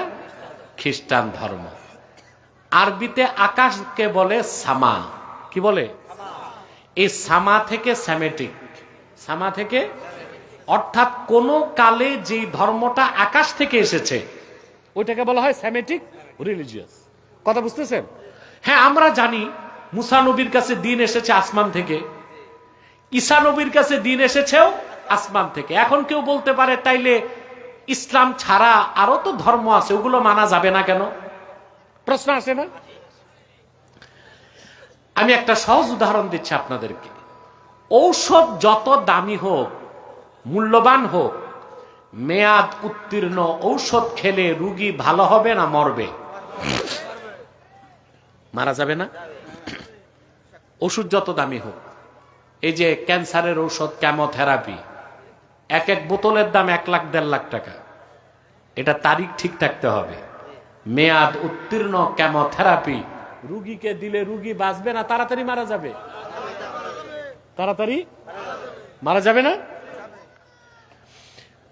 খ্রিস্টান ধর্ম। আরবিতে আকাশকে বলে সামা। কি বলে? এই সামা থেকে স্যামেটিক, সামা থেকে, অর্থাৎ কোন কালে যে ধর্মটা আকাশ থেকে এসেছে ওইটাকে বলা হয় স্যামেটিক রিলিজিয়াস। কথা বুঝতেছেন? হ্যাঁ, আমরা জানি মুসা নবীর কাছে দিন এসেছে আসমান থেকে, ঈসা নবীর কাছে দিন এসেছেও আসমান থেকে। এখন কেউ বলতে পারে তাইলে ইসলাম ছাড়া আরো তো ধর্ম আছে, ওগুলো মানা যাবে না কেন? প্রশ্ন আসে না? আমি একটা সহজ উদাহরণ দিচ্ছি আপনাদেরকে। ঔষধ যত দামি হোক, মূল্যবান হোক, মেয়াদ উত্তীর্ণ ঔষধ খেলে রোগী ভালো হবে না মরবে? মারা যাবে না? ওষুধ যত দামি হোক, এই যে ক্যান্সারের ঔষধ, কেমোথেরাপি, এক এক বোতলের দাম 1 লাখ 1.5 লাখ টাকা। এটা তারিখ ঠিক থাকতে হবে। মেয়াদ উত্তীর্ণ কেমোথেরাপি রুগীকে দিলে রুগী বাঁচবে না, তাড়াতাড়ি মারা যাবে। তাড়াতাড়ি মারা যাবে না?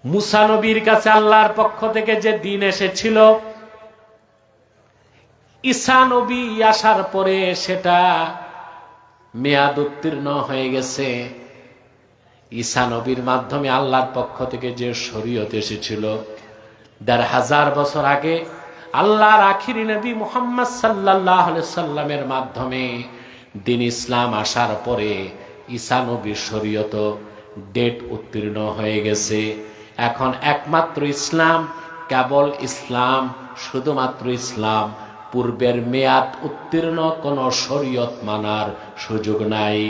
মুসা নবীর কাছে আল্লাহর পক্ষ থেকে যে দিন এসেছিল, ঈসা নবী আসার পরে সেটা মেয়াদ উত্তীর্ণ হয়ে গেছে। ঈসা নবীর মাধ্যমে আল্লাহর পক্ষ থেকে যে শরীয়ত এসেছিল 1500 বছর আগে, আল্লাহর আখিরি নবী মুহাম্মদ সাল্লাল্লাহু আলাইহি সাল্লামের মাধ্যমে দিন ইসলাম আসার পরে ঈসা নবীর শরীয়ত ডেট উত্তীর্ণ হয়ে গেছে। এখন একমাত্র ইসলাম, কেবল ইসলাম, শুধুমাত্র ইসলাম। পূর্বের মেয়াদ উত্তীর্ণ কোন শরীয়ত মানার সুযোগ নাই।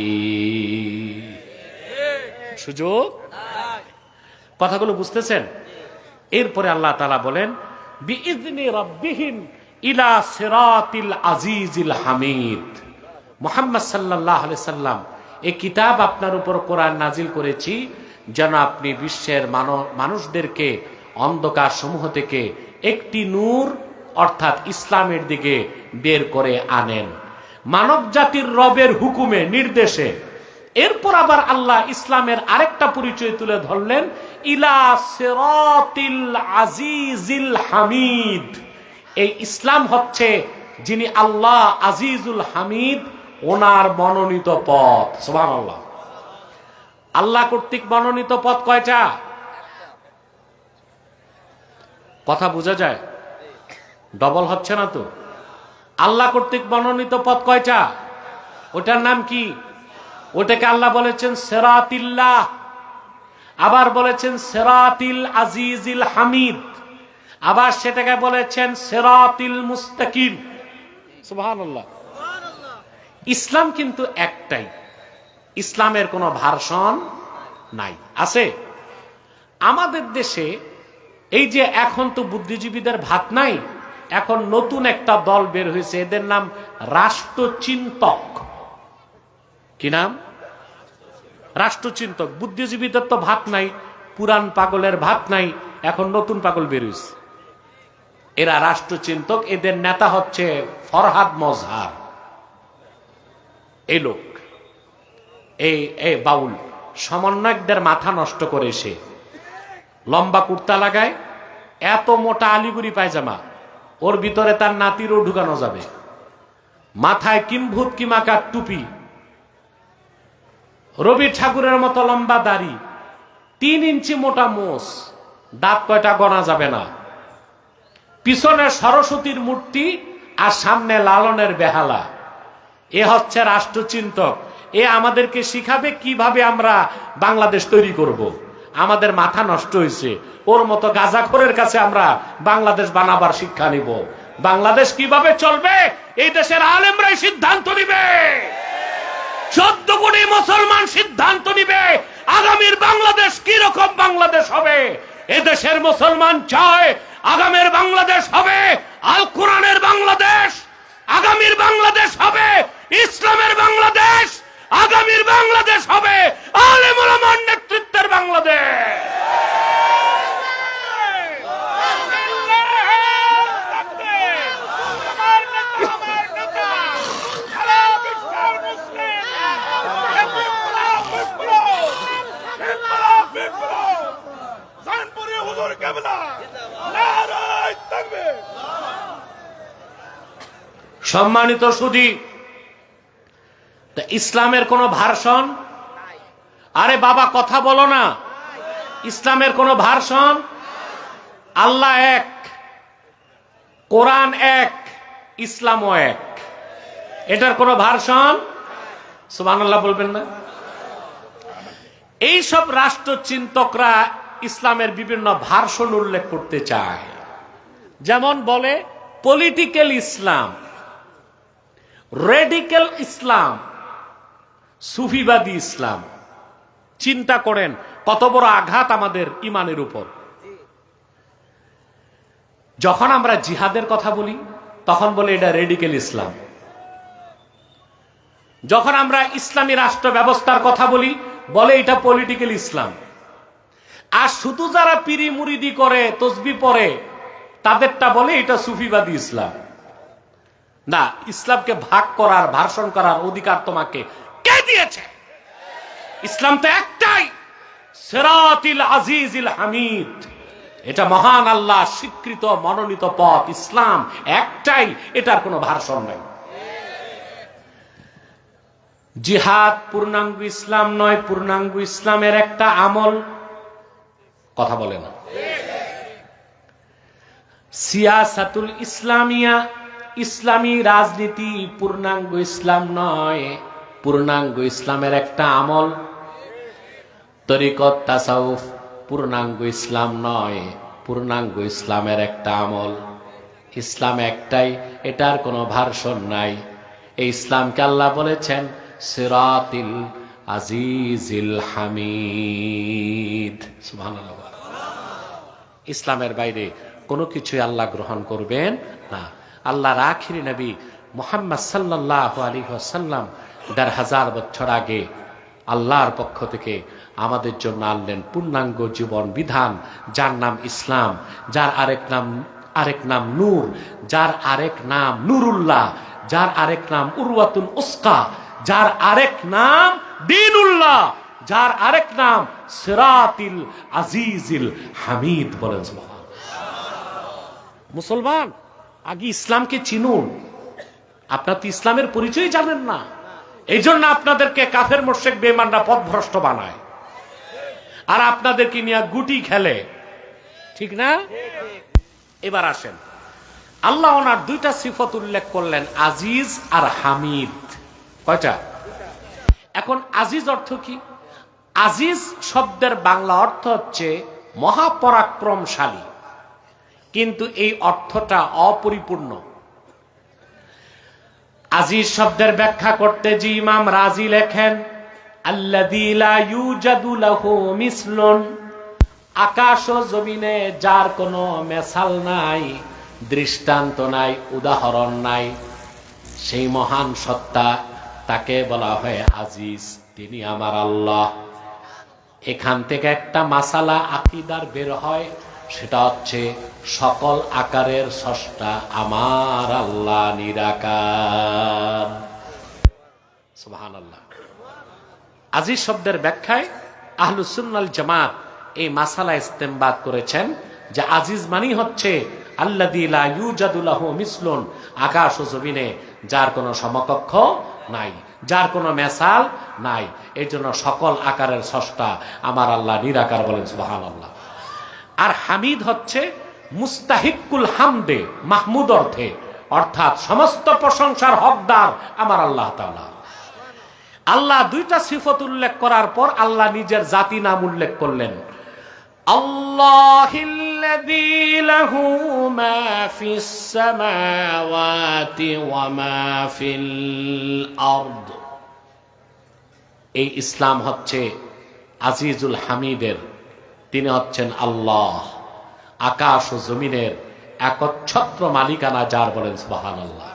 সুযোগ? কথাগুলো বুঝতেছেন? এরপরে আল্লাহ তাআলা বলেন বিইذনি রাব্বিহিম ইলা সিরাতিল আজিজিল হামিদ। মুহাম্মদ সাল্লাল্লাহু আলাইহি সাল্লাম, এই কিতাব আপনার উপর কোরআন নাজিল করেছি যেন আপনি বিশ্বের মানুষদেরকে অন্ধকার সমূহ থেকে একটি নূর অর্থাৎ ইসলামের দিকে বের করে আনেন, মানব জাতির রবের হুকুমে, নির্দেশে। এরপর আবার আল্লাহ ইসলামের আরেকটা পরিচয় তুলে ধরলেন, ইলা সিরাতিল আজিজিল হামিদ। এই ইসলাম হচ্ছে যিনি আল্লাহ আজিজুল হামিদ, ওনার মনোনীত পথ। সুবহানাল্লাহ। আল্লাহ কর্তৃক মনোনীত পথ কয়টা? কথা বোঝা যায়? ডবল হচ্ছে না তো? আল্লাহ কর্তৃক মনোনীত পথ কয়টা? ওটার নাম কি? ওটাকে আল্লাহ বলেছেন সিরাতিল্লাহ, আবার বলেছেন সিরাতিল আজিজিল হামিদ, আবার সেটাকে বলেছেন সিরাতিল মুস্তাকিম। সুবহানাল্লাহ। ইসলাম কিন্তু একটাই, ইসলামের কোনো ভার্সন নাই। আছে? আমাদের দেশে এই যে এখন তো বুদ্ধিজীবীদের ভাত নাই, এখন নতুন একটা দল বের হয়েছে, এদের নাম রাষ্ট্রচিন্তক। কি নাম? রাষ্ট্রচিন্তক। বুদ্ধিজীবীদের তো ভাত নাই, পুরান পাগলের ভাত নাই, এখন নতুন পাগল বের হয়েছে, এরা রাষ্ট্রচিন্তক। এদের নেতা হচ্ছে ফরহাদ মজহার। এই লোক, এই বাউল সমন্বয়কদের মাথা নষ্ট করে, সে লম্বা কুর্তা লাগায়, এত মোটা আলিগুড়ি পায়জামা, ওর ভিতরে তার নাতিরও ঢুকানো যাবে, মাথায় কিম্ভূত কিমাকার টুপি, রবি ঠাকুরের মতো লম্বা দাড়ি, 3 ইঞ্চি মোটা মোষ, দাঁত কয়টা গণা যাবে না, পিছনে সরস্বতীর মূর্তি আর সামনে লালনের বেহালা। এ হচ্ছে রাষ্ট্রচিন্তক। এ আমাদেরকে শিখাবে কিভাবে আমরা বাংলাদেশ তৈরি করব। আমাদের মাথা নষ্ট হয়েছে, ওর মতো গাঁজাখোরের কাছে আমরা বাংলাদেশ বানাবার শিক্ষা নিব। বাংলাদেশ কিভাবে চলবে এই দেশের আলেমরাই সিদ্ধান্ত নিবে। 14 কোটি মুসলমান সিদ্ধান্ত নিবে আগামীর বাংলাদেশ কি রকম বাংলাদেশ হবে। এদেশের মুসলমান চায় আগামীর বাংলাদেশ হবে আল কোরআনের বাংলাদেশ, আগামীর বাংলাদেশ হবে ইসলামের বাংলাদেশ, আগামীর বাংলাদেশ হবে আলেম ওলামার নেতৃত্বের বাংলাদেশ। সম্মানিত সুধী, ইসলামের কোন ভার্সন, আরে বাবা কথা বলো না, ইসলামের কোন ভার্সন, আল্লাহ এক, কোরআন এক, ইসলামও এক, এটার কোন ভার্সন সুবহানাল্লাহ বলবেন না? এইসব রাষ্ট্রচিন্তকরা ইসলামের বিভিন্ন ভার্সন উল্লেখ করতে চায়। যেমন বলে পলিটিক্যাল ইসলাম, রেডিক্যাল ইসলাম, সুফিবাদী ইসলাম। চিন্তা করেন কত বড় আঘাত আমাদের ইমানের উপর। যখন আমরা জিহাদের কথা বলি তখন বলে এটা রেডিক্যাল ইসলাম। যখন আমরা ইসলামী রাষ্ট্র ব্যবস্থার কথা বলি বলে এটা পলিটিক্যাল ইসলাম। আর শুধু যারা পিরি মুরিদি করে, তসবি পড়ে, তাদেরটা বলে এটা সুফিবাদী ইসলাম। না, ইসলামকে ভাগ করার, ভার্সন করার অধিকার তোমাকে কে দিয়েছে? ইসলাম তো একটাই, সিরাতিল আজিজিল হামিদ। এটা মহান আল্লাহ স্বীকৃত মনোনীত পথ, ইসলাম একটাই, এটার কোনো ভার্সন নাই। জিহাদ পূর্ণাঙ্গ ইসলাম নয়, পূর্ণাঙ্গ ইসলামের একটা আমল। কথা বলে না। সিয়াসাতুল ইসলামিয়া, ইসলামী রাজনীতি পূর্ণাঙ্গ ইসলাম নয়, পূর্ণাঙ্গ ইসলামের একটা আমল। তরিকত তাসাউফ পূর্ণাঙ্গ ইসলাম নয়, পূর্ণাঙ্গ ইসলামের একটা আমল। ইসলাম একটাই, এটার কোনো ভার্সন নাই। এই ইসলামকে আল্লাহ বলেছেন সিরাতিল আজিজিল হামিদ। সুবহানাল্লাহ। ইসলামের বাইরে কোনো কিছুই আল্লাহ গ্রহণ করবেন না। আল্লাহর আখিরি নবী মুহাম্মদ সাল্লাল্লাহু আলাইহি ওয়াসাল্লাম ১৫০০ বছর আগে আল্লাহর পক্ষ থেকে আমাদের জন্য আনলেন পূর্ণাঙ্গ জীবন বিধান, যার নাম ইসলাম, যার আরেক নাম নূর, যার আরেক নাম নুরুল্লাহ, যার আরেক নাম উরওয়াতুল উসকা, যার আরেক নাম দ্বীনুল্লাহ, যার আরেক নাম সিরাতিল আজিজিল হামিদ। বলেন সুবহানাল্লাহ। মুসলমান, আগে ইসলামকে চিনুন। আপনারা তো ইসলামের পরিচয় জানেন না, এই জন্য আপনাদেরকে কাফের মুশরিক বেঈমানরা পথভ্রষ্ট বানায় আর আপনাদেরকে নিয়ে গুটি খেলে, ঠিক না? এবার আসেন, আল্লাহ ওনার দুইটা সিফত উল্লেখ করলেন, আজিজ আর হামিদ। কয়টা? এখন আজিজ অর্থ কি? আজিজ শব্দের বাংলা অর্থ হচ্ছে মহাপরাক্রমশালী, কিন্তু এই অর্থটা অপরিপূর্ণ। আজিজ শব্দের ব্যাখ্যা করতে যে ইমাম রাজি লেখেন, আল্লাযী লা ইউজাদু লাহু মিসলুন, আকাশ ও জমিনে যার কোনো মেসাল নাই, দৃষ্টান্ত নাই, উদাহরণ নাই, সেই মহান সত্তা, তাকে বলা হয় আজিজ। তিনি আমার আল্লাহ। এখান থেকে একটা মাসালা আকীদার বের হয়, সেটা হচ্ছে সকল আকারের স্রষ্টা আমার আল্লাহ নিরাকার। সুবহানাল্লাহ। আজিজ শব্দের ব্যাখ্যায় আহলুস সুন্নাহ ওয়াল জামাত এই মাসালা ইস্তেমবাদ করেছেন যে আজিজ মানেই হচ্ছে আল্লাযী লা ইউজাদু লাহু মিসলুন, আকাশ ও জমিনে যার কোনো সমকক্ষ নাই, যার কোনো মেসাল নাই, এই জন্য সকল আকারের স্রষ্টা আমার আল্লাহ নিরাকার। বলেন সুবহানাল্লাহ। আর হামিদ হচ্ছে মুস্তাহিকুল হামদে, মাহমুদ অর্থে, অর্থাৎ সমস্ত প্রশংসার হকদার আমার আল্লাহ তাআলা। আল্লাহ দুইটা সিফত উল্লেখ করার পর আল্লাহ নিজের জাতি নাম উল্লেখ করলেন। আল্লাহিল্লাযী লাহু মা ফিস সামাওয়াতি ওয়া মা ফিল আরদ। এই ইসলাম হচ্ছে আজিজুল হামিদের, তিনি হচ্ছেন আল্লাহ, আকাশ ও জমিনের একচ্ছত্র মালিকানা যার, বলেন সুবহানাল্লাহ।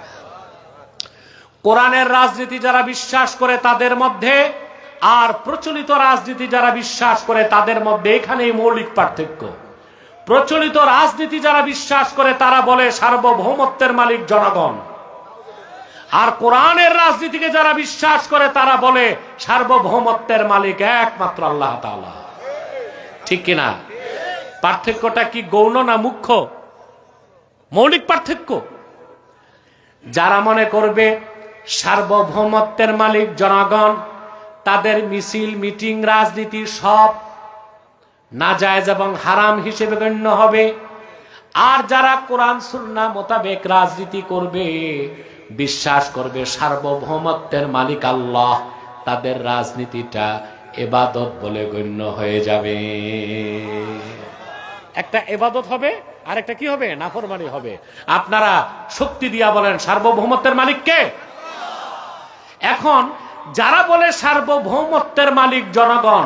কোরআনের রাজনীতি যারা বিশ্বাস করে তাদের মধ্যে আর প্রচলিত রাজনীতি যারা বিশ্বাস করে তাদের মধ্যে এখানেই মৌলিক পার্থক্য। প্রচলিত রাজনীতি যারা বিশ্বাস করে তারা বলে সার্বভৌমত্বের মালিক জনগণ, আর কোরআনের রাজনীতিকে যারা বিশ্বাস করে তারা বলে সার্বভৌমত্বের মালিক একমাত্র আল্লাহ তাআলা। ঠিক কিনা? পার্থক্যটা কি গৌণ না মুখ্য? মৌলিক পার্থক্য। যারা মনে করবে সার্বভৌমত্বের মালিক জনগণ, তাদের মিছিল মিটিং রাজনীতি সব নাজায়েজ এবং হারাম হিসেবে গণ্য হবে। আর যারা কোরআন সুন্নাহ মোতাবেক রাজনীতি করবে, বিশ্বাস করবে সার্বভৌমত্বের মালিক আল্লাহ, তাদের রাজনীতিটা ইবাদত বলে গণ্য হয়ে যাবে। একটা ইবাদত হবে আর একটা কি হবে? নাফরমানি হবে। আপনারা শক্তি দিয়া বলেন সার্বভৌমত্বের মালিক কে? এখন যারা বলে সার্বভৌমত্বের মালিক জনগণ,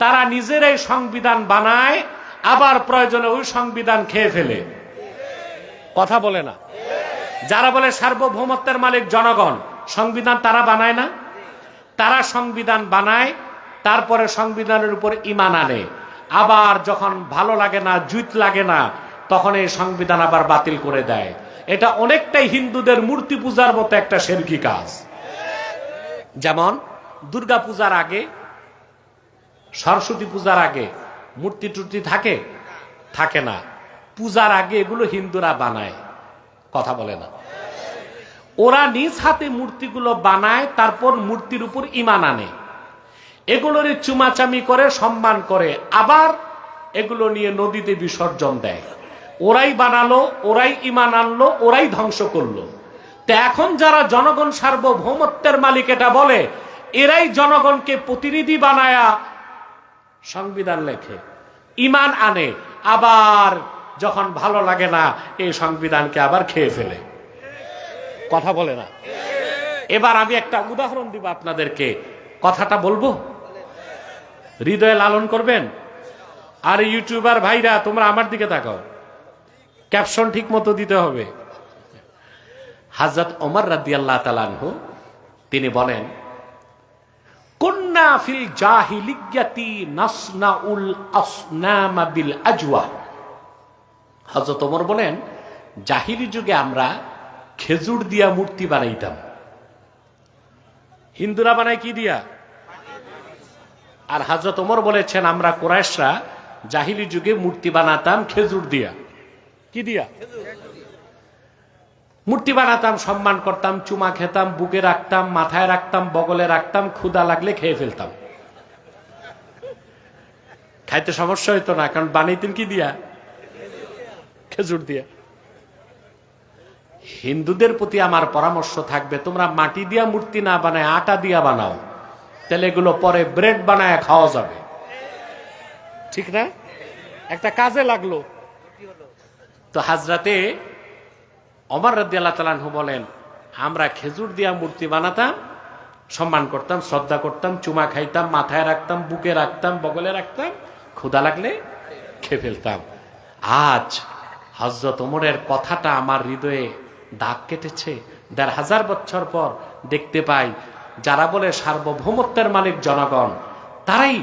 তারা নিজেরাই সংবিধান বানায়, আবার প্রয়োজনে ওই সংবিধান খেয়ে ফেলে। কথা বলে না? যারা বলে সার্বভৌমত্বের মালিক জনগণ, সংবিধান তারা বানায় না? তারা সংবিধান বানায়, তারপরে সংবিধানের উপর ঈমান আনে, আবার যখন ভালো লাগে না, জুত লাগে না, তখন এই সংবিধান আবার বাতিল করে দেয়। এটা অনেকটাই হিন্দুদের মূর্তি পূজার মতো একটা শিরকি কাজ। যেমন দুর্গা পূজার আগে, সরস্বতী পূজার আগে মূর্তি টুর্তি থাকে? থাকে না। পূজার আগে এগুলো হিন্দুরা বানায়। কথা বলে না? ওরা নিজ হাতে মূর্তিগুলো বানায়, তারপর মূর্তির উপর ঈমান আনে, এগুলোর চুমাচামি করে, সম্মান করে, আবার এগুলো নিয়ে নদীতে বিসর্জন দেয়। ওরাই বানালো, ওরাই ঈমান আনলো, ওরাই ধ্বংস করলো। তো এখন যারা জনগণ সার্বভৌমত্বের মালিক এটা বলে, এরাই জনগণকে প্রতিনিধি বানায়া সংবিধান লেখে, ঈমান আনে, আবার যখন ভালো লাগে না এই সংবিধানকে আবার খেয়ে ফেলে। কথা বলে না? এবার আমি একটা উদাহরণ দিব আপনাদেরকে, কথাটা বলবো, হৃদয়ে লালন করবেন। আর ইউটিউবার ভাইরা তোমরা আমার দিকে তাকাও, ক্যাপশন ঠিক মতো দিতে হবে। হযরত ওমর রাদিয়াল্লাহু তাআলা আনহু তিনি বলেন, কুন্না ফিল জাহিলিয়্যাতি নাসনাউল আসনাম বিল আজওয়া। হযরত ওমর বলেন, জাহিলি যুগে আমরা খেজুর দিয়া মূর্তি বানাইতাম। হিন্দুরা বানায় কি দিয়া? আর হযরত ওমর বলেছেন, আমরা কুরাইশরা জাহিলি যুগে মূর্তি বানাতাম খেজুর দিয়া। কি দিয়া? মূর্তি বানাতাম, সম্মান করতাম, চুমা খেতাম, বুকে রাখতাম, মাথায় রাখতাম, বগলে রাখতাম, ক্ষুধা লাগলে খেয়ে ফেলতাম। খাইতে সমস্যা হইতো না, কারণ বানাইতেন কি দিয়া? খেজুর দিয়া। হিন্দুদের প্রতি আমার পরামর্শ থাকবে, তোমরা মাটি দিয়া মূর্তি না বানায় আটা দিয়া বানাও, তাহলে এগুলো পরে ব্রেড বানায় খাওয়া যাবে। ঠিক না? একটা কাজে লাগলো। তো হযরতে ওমর রাদিয়াল্লাহু তাআলা আনহু বলেন, আমরা খেজুর দিয়া মূর্তি বানাতাম, সম্মান করতাম, শ্রদ্ধা করতাম, চুমা খাইতাম, মাথায় রাখতাম, বুকে রাখতাম, বগলে রাখতাম, ক্ষুধা লাগলে খেয়ে ফেলতাম। আজ হযরত ওমরের কথাটা আমার হৃদয়ে দাগ কেটেছে। ১৫০০ বছর পর দেখতে পাই যারা বলে সার্বভৌমত্বের মালিক জনগণ, তারাই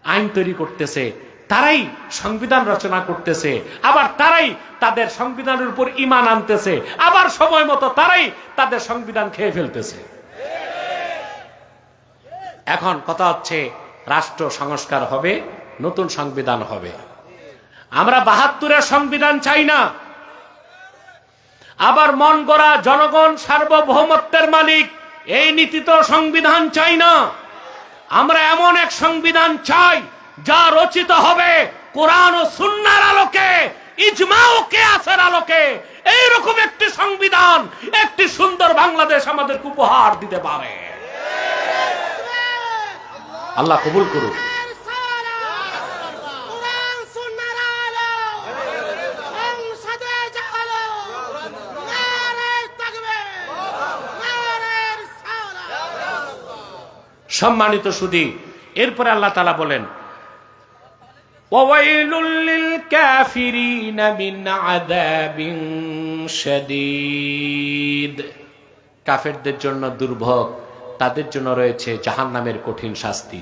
আইন তৈরি করতেছে, তারাই সংবিধান রচনা করতেছে, আবার তারাই তাদের সংবিধানের উপর ঈমান আনতেছে, আবার সময় মতো তারাই তাদের সংবিধান খেয়ে ফেলতেছে। এখন কথা হচ্ছে, রাষ্ট্র সংস্কার হবে, নতুন সংবিধান হবে। আমরা ৭২-এর সংবিধান চাই না, আবার মন গড়া জনগণ সার্বভৌমত্বের মালিক এই নীতিত সংবিধান চাই না। আমরা এমন এক সংবিধান চাই যা রচিত হবে কোরআন ও সুন্নাহর আলোকে, ইজমা ও কিয়াসের আলোকে। এইরকম একটি সংবিধান একটি সুন্দর বাংলাদেশ আমাদেরকে উপহার দিতে পারে। আল্লাহ কবুল করুক। সম্মানিত সুধী, এরপরে আল্লাহ তাআলা বলেন ওয়াইলুল লিল কাফিরিনা মিন আযাবিন শাদীদ, কাফেরদের জন্য দুর্ভোগ, তাদের জন্য রয়েছে জাহান্নামের কঠিন শাস্তি।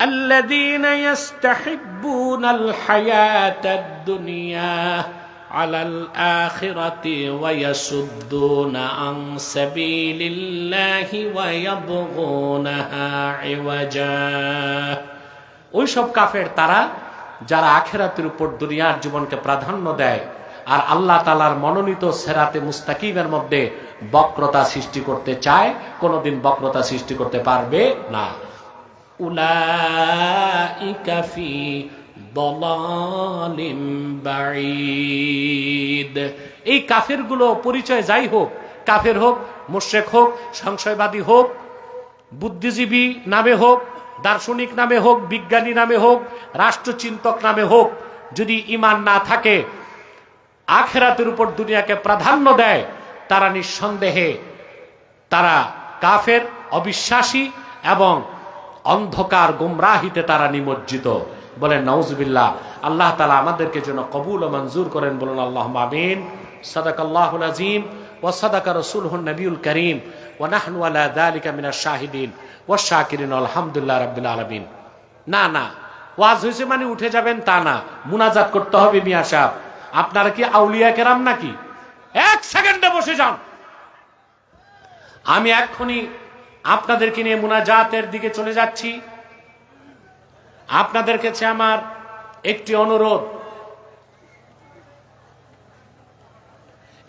আল্লাযীনা ইস্তাহিব্বুনাল হায়াতাদ দুনিয়া আলাল আখিরাতি ওয়া ইয়াসুদ্দুনা আন সাবিলিল্লাহি ওয়া ইয়াবগুনাহা ইওয়াজা। ওই সব কাফের তারা যারা আখিরাতের উপর দুনিয়ার জীবনকে প্রাধান্য দেয় আর আল্লাহ তাআলার মনোনীত সিরাতে মুস্তাকিমের মধ্যে বক্রতা সৃষ্টি করতে চায়, কোনোদিন বক্রতা সৃষ্টি করতে পারবে না। উলাইকা ফি দালালিম বাঈদ। এই কাফেরগুলো পরিচয় যাই হোক, কাফের হোক, মুশরিক হোক, সংশয়বাদী হোক, বুদ্ধিজীবী নামে হোক, দার্শনিক নামে হোক, বিজ্ঞানী নামে হোক, রাষ্ট্রচিন্তক নামে হোক, যদি ঈমান না থাকে, আখিরাতের উপর দুনিয়াকে প্রাধান্য দেয়, তারা নিঃসন্দেহে তারা কাফের, অবিশ্বাসী এবং অন্ধকার গুমরাহিতে তারা নিমজ্জিত। বলেন নাউজুবিল্লাহ। আল্লাহ তাআলা আমাদেরকে যেন কবুল ও মঞ্জুর করেন, বলুন আল্লাহুম্মা আমিন। সাদাকাল্লাহুল আযীম ওয়া সাদাকা রাসূলুহুন নবিয়ুল কারীম ওয়া নাহনু আলা যালিকা মিনাশ শাহিদিন ওয়াশ শাকিরিন আলহামদুলিল্লাহি রাব্বিল আলামিন। না না, ওয়াজ হইছে মানে উঠে যাবেন তা না, মুনাজাত করতে হবে। মিয়া সাহেব, আপনারা কি আউলিয়া কেরাম নাকি? এক সেকেন্ডে বসে যান। আমি এক্ষুনি আপনাদেরকে নিয়ে মুনাজাতের দিকে চলে যাচ্ছি। আপনাদের কাছে আমার একটি অনুরোধ,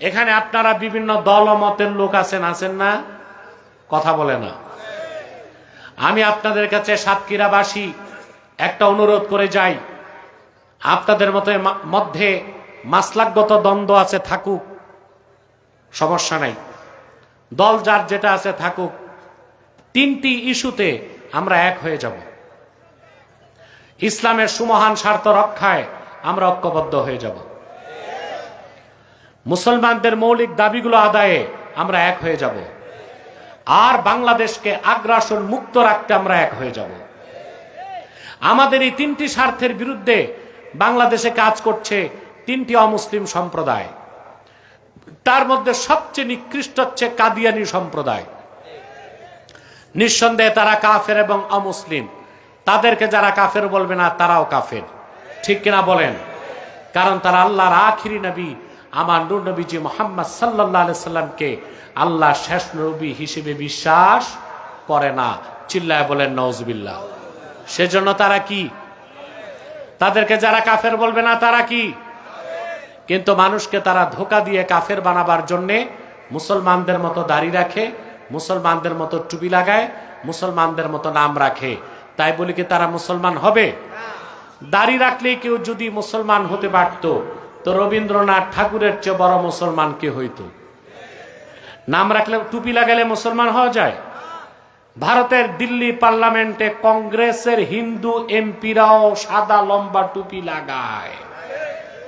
এখানে আপনারা বিভিন্ন দল ও মতের লোক আছেন না? কথা বলে না। আমি আপনাদের কাছে সাতক্ষীরাবাসী একটা অনুরোধ করে যাই, আপনাদের মধ্যে মাসলাকগত দ্বন্দ্ব আছে, থাকুক, সমস্যা নাই, দল যার যেটা আছে থাকুক। তিনটি ইস্যুতে আমরা এক হয়ে যাব। ইসলামের সুমহান স্বার্থ রক্ষায় আমরা ঐক্যবদ্ধ হয়ে যাব। মুসলমানদের মৌলিক দাবিগুলো আদায়ে আমরা এক হয়ে যাব। আর বাংলাদেশকে আগ্রাসন মুক্ত রাখতে আমরা এক হয়ে যাব। আমাদের এই তিনটি স্বার্থের বিরুদ্ধে বাংলাদেশে কাজ করছে তিনটি অমুসলিম সম্প্রদায়। তার মধ্যে সবচেয়ে নিকৃষ্ট হচ্ছে কাদিয়ানী সম্প্রদায়। নিঃসন্দেহে তারা কাফের এবং অমুসলিম। তাদেরকে যারা কাফের বলবে না, তারাও কাফের। ঠিক কিনা বলেন? কারণ তারা আল্লাহর আখিরি নবী আমার নূর নবীজি মুহাম্মদ সাল্লাল্লাহু আলাইহি সাল্লামকে আল্লাহ শেষ নবী হিসেবে বিশ্বাস করে না। চিল্লায় বলেন নাউজুবিল্লাহ। সেজন্য তারা কি? তাদেরকে যারা কাফের বলবে না, তারা কি? কিন্তু মানুষকে তারা ধোঁকা দিয়ে কাফের বানাবার জন্যে মুসলমানদের মতো দাড়ি রাখে, মুসলমানদের মতো টুপি লাগায়, মুসলমানদের মতো নাম রাখে। তাই বলি কি তারা মুসলমান হবে? দাড়ি রাখলে কেউ যদি মুসলমান হতে পারত, তো রবীন্দ্রনাথ ঠাকুরের চেয়ে বড় মুসলমান কে হইতো? নাম রাখলে, টুপি লাগালে মুসলমান হওয়া যায়? ভারতের দিল্লি পার্লামেন্টে কংগ্রেসের হিন্দু এমপিরাও সাদা লম্বা টুপি লাগায়।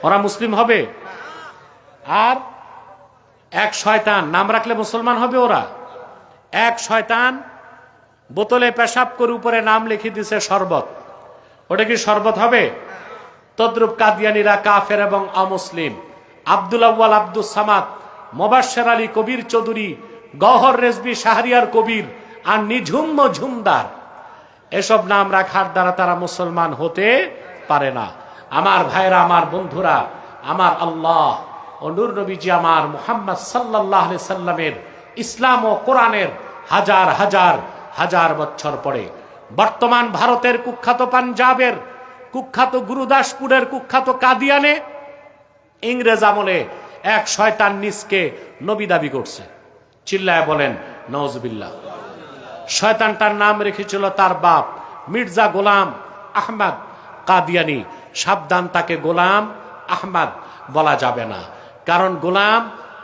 ওরা মুসলিম হবে? আর এক শয়তান নাম রাখলে মুসলমান হবে ওরা? এক শয়তান বোতলে পেশাব করে উপরে নাম লিখে দিছে শরবত, ওটা কি শরবত হবে? তদ্রুপ কাদিয়ানীরা কাফের এবং অমুসলিম। আব্দুল আউয়াল, আব্দুস সামাদ, মোবাশ্বের আলী, কবির চৌধুরী, গওহর রেজভী, শাহরিয়ার কবির আর নিঝুম মজুমদার, এসব নাম রাখার দ্বারা তারা মুসলমান হতে পারে না। আমার ভাইরা, আমার বন্ধুরা, আমার আল্লাহ ও নূর নবীজি আমার মুহাম্মদ সাল্লাল্লাহু আলাইহি সাল্লামের ইসলাম ও কোরআনের হাজার হাজার হাজার বছর পরে বর্তমান ভারতের কুখ্যাত পাঞ্জাবের কুখ্যাত গুরুদাসপুরের কুখ্যাত কাদিয়ানে ইংরেজ আমলে এক শয়তান নিজকে নবী দাবি করছে। চিল্লায় বলেন নাউজুবিল্লাহ। শয়তানটার নাম রেখেছিল তার বাপ মির্জা গোলাম আহমদ কাদিয়ানী। সাবধান, তাকে গোলাম আহমদ বলা যাবে না, কারণ গোলাম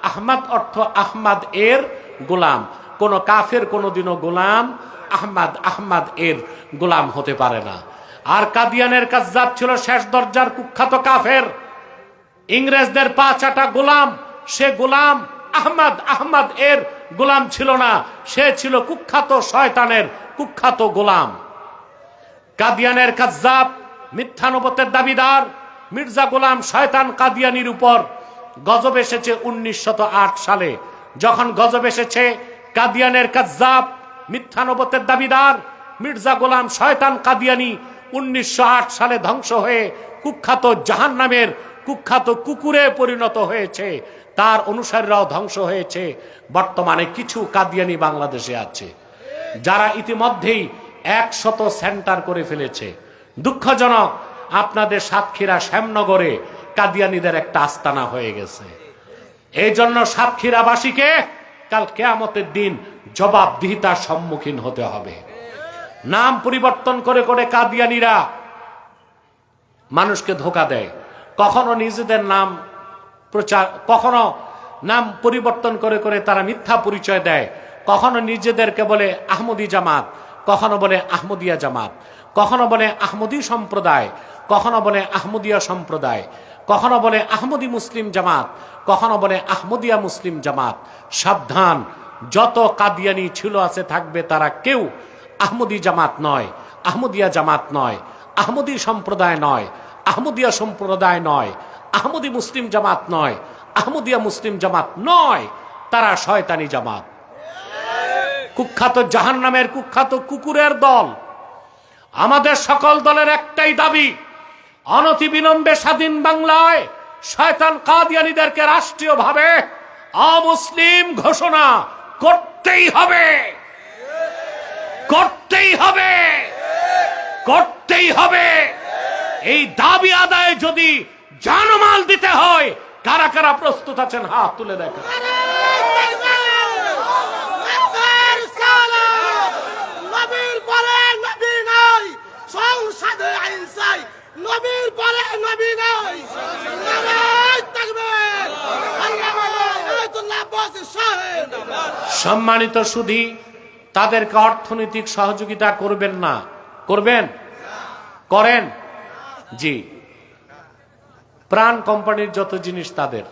আহমদ অর্থ আহমদ এর গোলাম। কোন কাফের কোনদিনও গোলাম আহমদ, আহমদ এর গোলাম হতে পারে না। আর কাদিয়ানের কাজ্জাব ছিল শেষ দরজার কুখ্যাত কাফের, ইংরেজদের পা চাটা গোলাম। সে গোলাম আহমদ, আহমদ এর গোলাম ছিল না, সে ছিল কুখ্যাত শয়তানের কুখ্যাত গোলাম। কাদিয়ানের কাজ্জাব, মিথ্যা নবুয়তের দাবিদার মির্জা গোলাম শয়তান কাদিয়ানির উপর গজব এসেছে 1908 সালে। যখন গজব এসেছে, কাদিয়ানের কাজ্জাব, মিথ্যা নবুয়তের দাবিদার মির্জা গোলাম শয়তান কাদিয়ানি 1908 সালে ধ্বংস হয়ে কুখ্যাত জাহান্নামের কুখ্যাত কুকুরে পরিণত হয়েছে। তার অনুসারীরাও ধ্বংস হয়েছে। বর্তমানে কিছু কাদিয়ানি বাংলাদেশে আছে যারা ইতিমধ্যেই 100 সেন্টার করে ফেলেছে। দুঃখজনক, আপনাদের সাতক্ষীরা শ্যামনগরে কাদিয়ানিদের একটা আস্তানা হয়ে গেছে। এই জন্য সাতক্ষীরাবাসীকে কাল কিয়ামতের দিন জবাবদিহিতার সম্মুখীন হতে হবে। নাম পরিবর্তন করে করে কাদিয়ানিরা মানুষকে ধোঁকা দেয়। কখনো নিজেদের নাম প্রচার, কখনো নাম পরিবর্তন করে করে তারা মিথ্যা পরিচয় দেয়। কখনো নিজেদেরকে বলে আহমদী জামাত, কখনো বলে আহমদিয়া জামাত, কখনো বলে আহমদী সম্প্রদায়, কখনো বলে আহমদিয়া সম্প্রদায়, কখনো বলে আহমদী মুসলিম জামাত, কখনো বলে আহমদিয়া মুসলিম জামাত। সাবধান, যত কাদিয়ানি ছিল আছে থাকবে, তারা কেউ আহমদী জামাত নয়, আহমদিয়া জামাত নয়, আহমদী সম্প্রদায় নয়, আহমদিয়া সম্প্রদায় নয়, আহমদী মুসলিম জামাত নয়, আহমদিয়া মুসলিম জামাত নয়, তারা শয়তানি জামাত, কুখ্যাত জাহান্নামের কুখ্যাত কুকুরের দল। আমাদের সকল দলের একটাই দাবি, অনতিবিলম্বে স্বাধীন বাংলায় শয়তান কাদিয়ানীদেরকে রাষ্ট্রীয়ভাবে অমুসলিম ঘোষণা করতেই হবে, করতেই হবে, করতেই হবে। এই দাবি আদায়ে যদি জানমাল দিতে হয়, কারা কারা প্রস্তুত আছেন হাত তুলে দেখেন। সম্মানিত সুধী, তাদেরকে অর্থনৈতিক সহযোগিতা করবেন না? করবেন? করেন? জি। প্রাণ কোম্পানির যত জিনিস তাদের,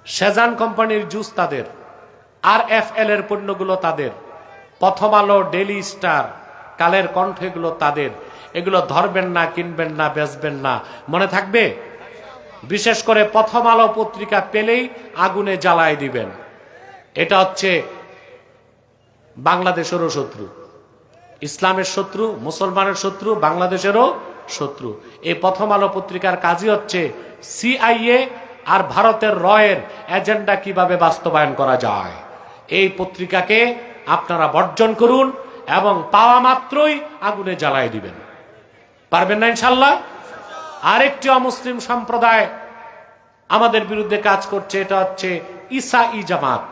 সেজান কোম্পানির জুস তাদের, RFL এর পণ্যগুলো তাদের, প্রথম আলো, ডেইলি স্টার, কালের কণ্ঠ এগুলো তাদের। এগুলো ধরবেন না, কিনবেন না, বেচবেন না, মনে থাকবে। বিশেষ করে প্রথম আলো পত্রিকা পেলেই আগুনে জ্বালায় দিবেন। এটা হচ্ছে বাংলাদেশেরও শত্রু, ইসলামের শত্রু, মুসলমানের শত্রু, বাংলাদেশেরও শত্রু। এই প্রথম আলো পত্রিকার কাজই হচ্ছে CIA আর ভারতের রয়ের এজেন্ডা কিভাবে বাস্তবায়ন করা যায়। এই পত্রিকাকে আপনারা বর্জন করুন এবং পাওয়া মাত্রই আগুনে জ্বালায় দিবেন। পারবেন না ইনশাল্লাহ? আরেকটি অমুসলিম সম্প্রদায় আমাদের বিরুদ্ধে কাজ করছে, এটা হচ্ছে ঈসাই জামাত,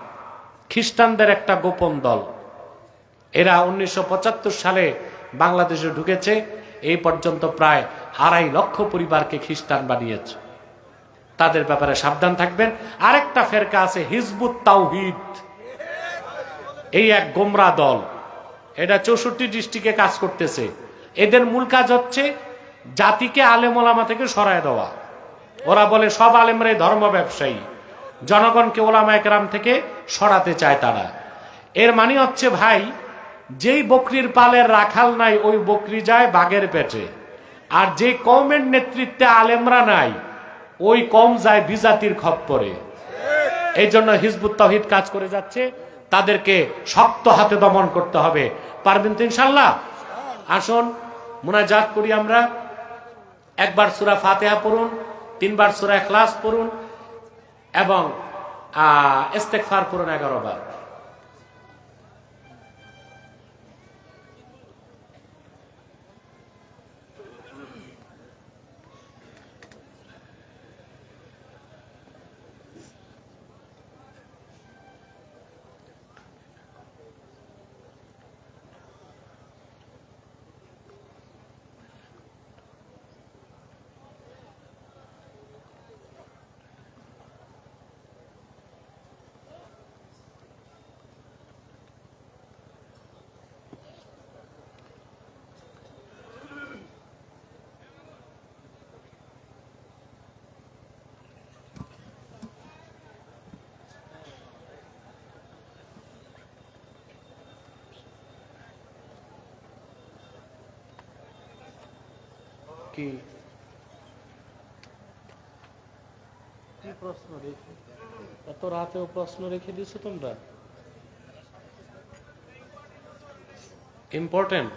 খ্রিস্টানদের একটা গোপন দল। এরা 1975 সালে বাংলাদেশে ঢুকেছে। এই পর্যন্ত প্রায় 2.5 লক্ষ পরিবারকে খ্রিস্টান বানিয়েছে। তাদের ব্যাপারে সাবধান থাকবেন। আরেকটা ফেরকা আছে হিজবুত তাওহীদ, এই এক গোমরা দল। এটা 64 ডিস্ট্রিক্টে কাজ করতেছে। এদের মূল কাজ হচ্ছে জাতিকে আলেম ওলামা থেকে সরায় দেওয়া। ওরা বলে সব আলেমরাই ধর্ম ব্যবসায়ী, জনগণকে ওলামা একরাম থেকে সরাতে চায় তারা। এর মানে হচ্ছে ভাই, যেই বকরির পালের রাখাল নাই ওই বকরি যায় বাঘের পেটে, আর যে কওমের নেতৃত্বে আলেমরা নাই ওই কওম যায় বিজাতির খপ্পরে। এই জন্য হিজবুত তাওহীদ কাজ করে যাচ্ছে, তাদেরকে শক্ত হাতে দমন করতে হবে। পারবেন তো ইনশাল্লাহ? আসুন মুনাজাত করি আমরা। একবার সূরা ফাতিহা পড়ুন, 3 বার সূরা ইখলাস পড়ুন এবং ইস্তেগফার পড়ুন 11 বার। কি প্রশ্ন রেখে এত রাতেও প্রশ্ন রেখে দিছো তোমরা? ইম্পর্টেন্ট।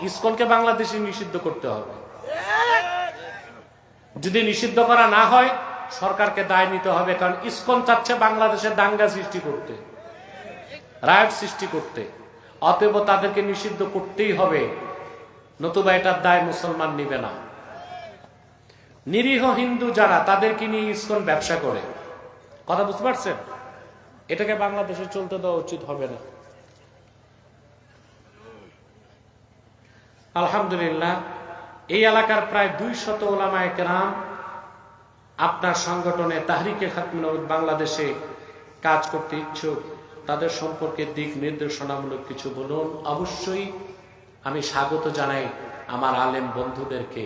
ইসকনকে বাংলাদেশে নিষিদ্ধ করতে হবে। যদি নিষিদ্ধ করা না হয় সরকারকে দায় নিতে হবে, কারণ ইসকন চাচ্ছে বাংলাদেশে দাঙ্গা সৃষ্টি করতে, রায়ট সৃষ্টি করতে। অতএব তাদেরকে নিষিদ্ধ করতেই হবে, নতুবা এটার দায় মুসলমান নিবে না। নিরীহ হিন্দু যারা, তাদেরকে নিয়ে ইসকন ব্যবসা করে, কথা বুঝতে পারছেন? এটাকে বাংলাদেশে চলতে দেওয়া উচিত হবে না। আলহামদুলিল্লাহ, এই এলাকার প্রায় 200 উলামায়ে কেরাম আপনার সংগঠনে তাহরিকে খাতমে নবুয়্বত বাংলাদেশে কাজ করতে ইচ্ছুক। তাদের সম্পর্কে দিক নির্দেশনামূলক কিছু বলুন। অবশ্যই আমি স্বাগত জানাই আমার আলেম বন্ধুদেরকে।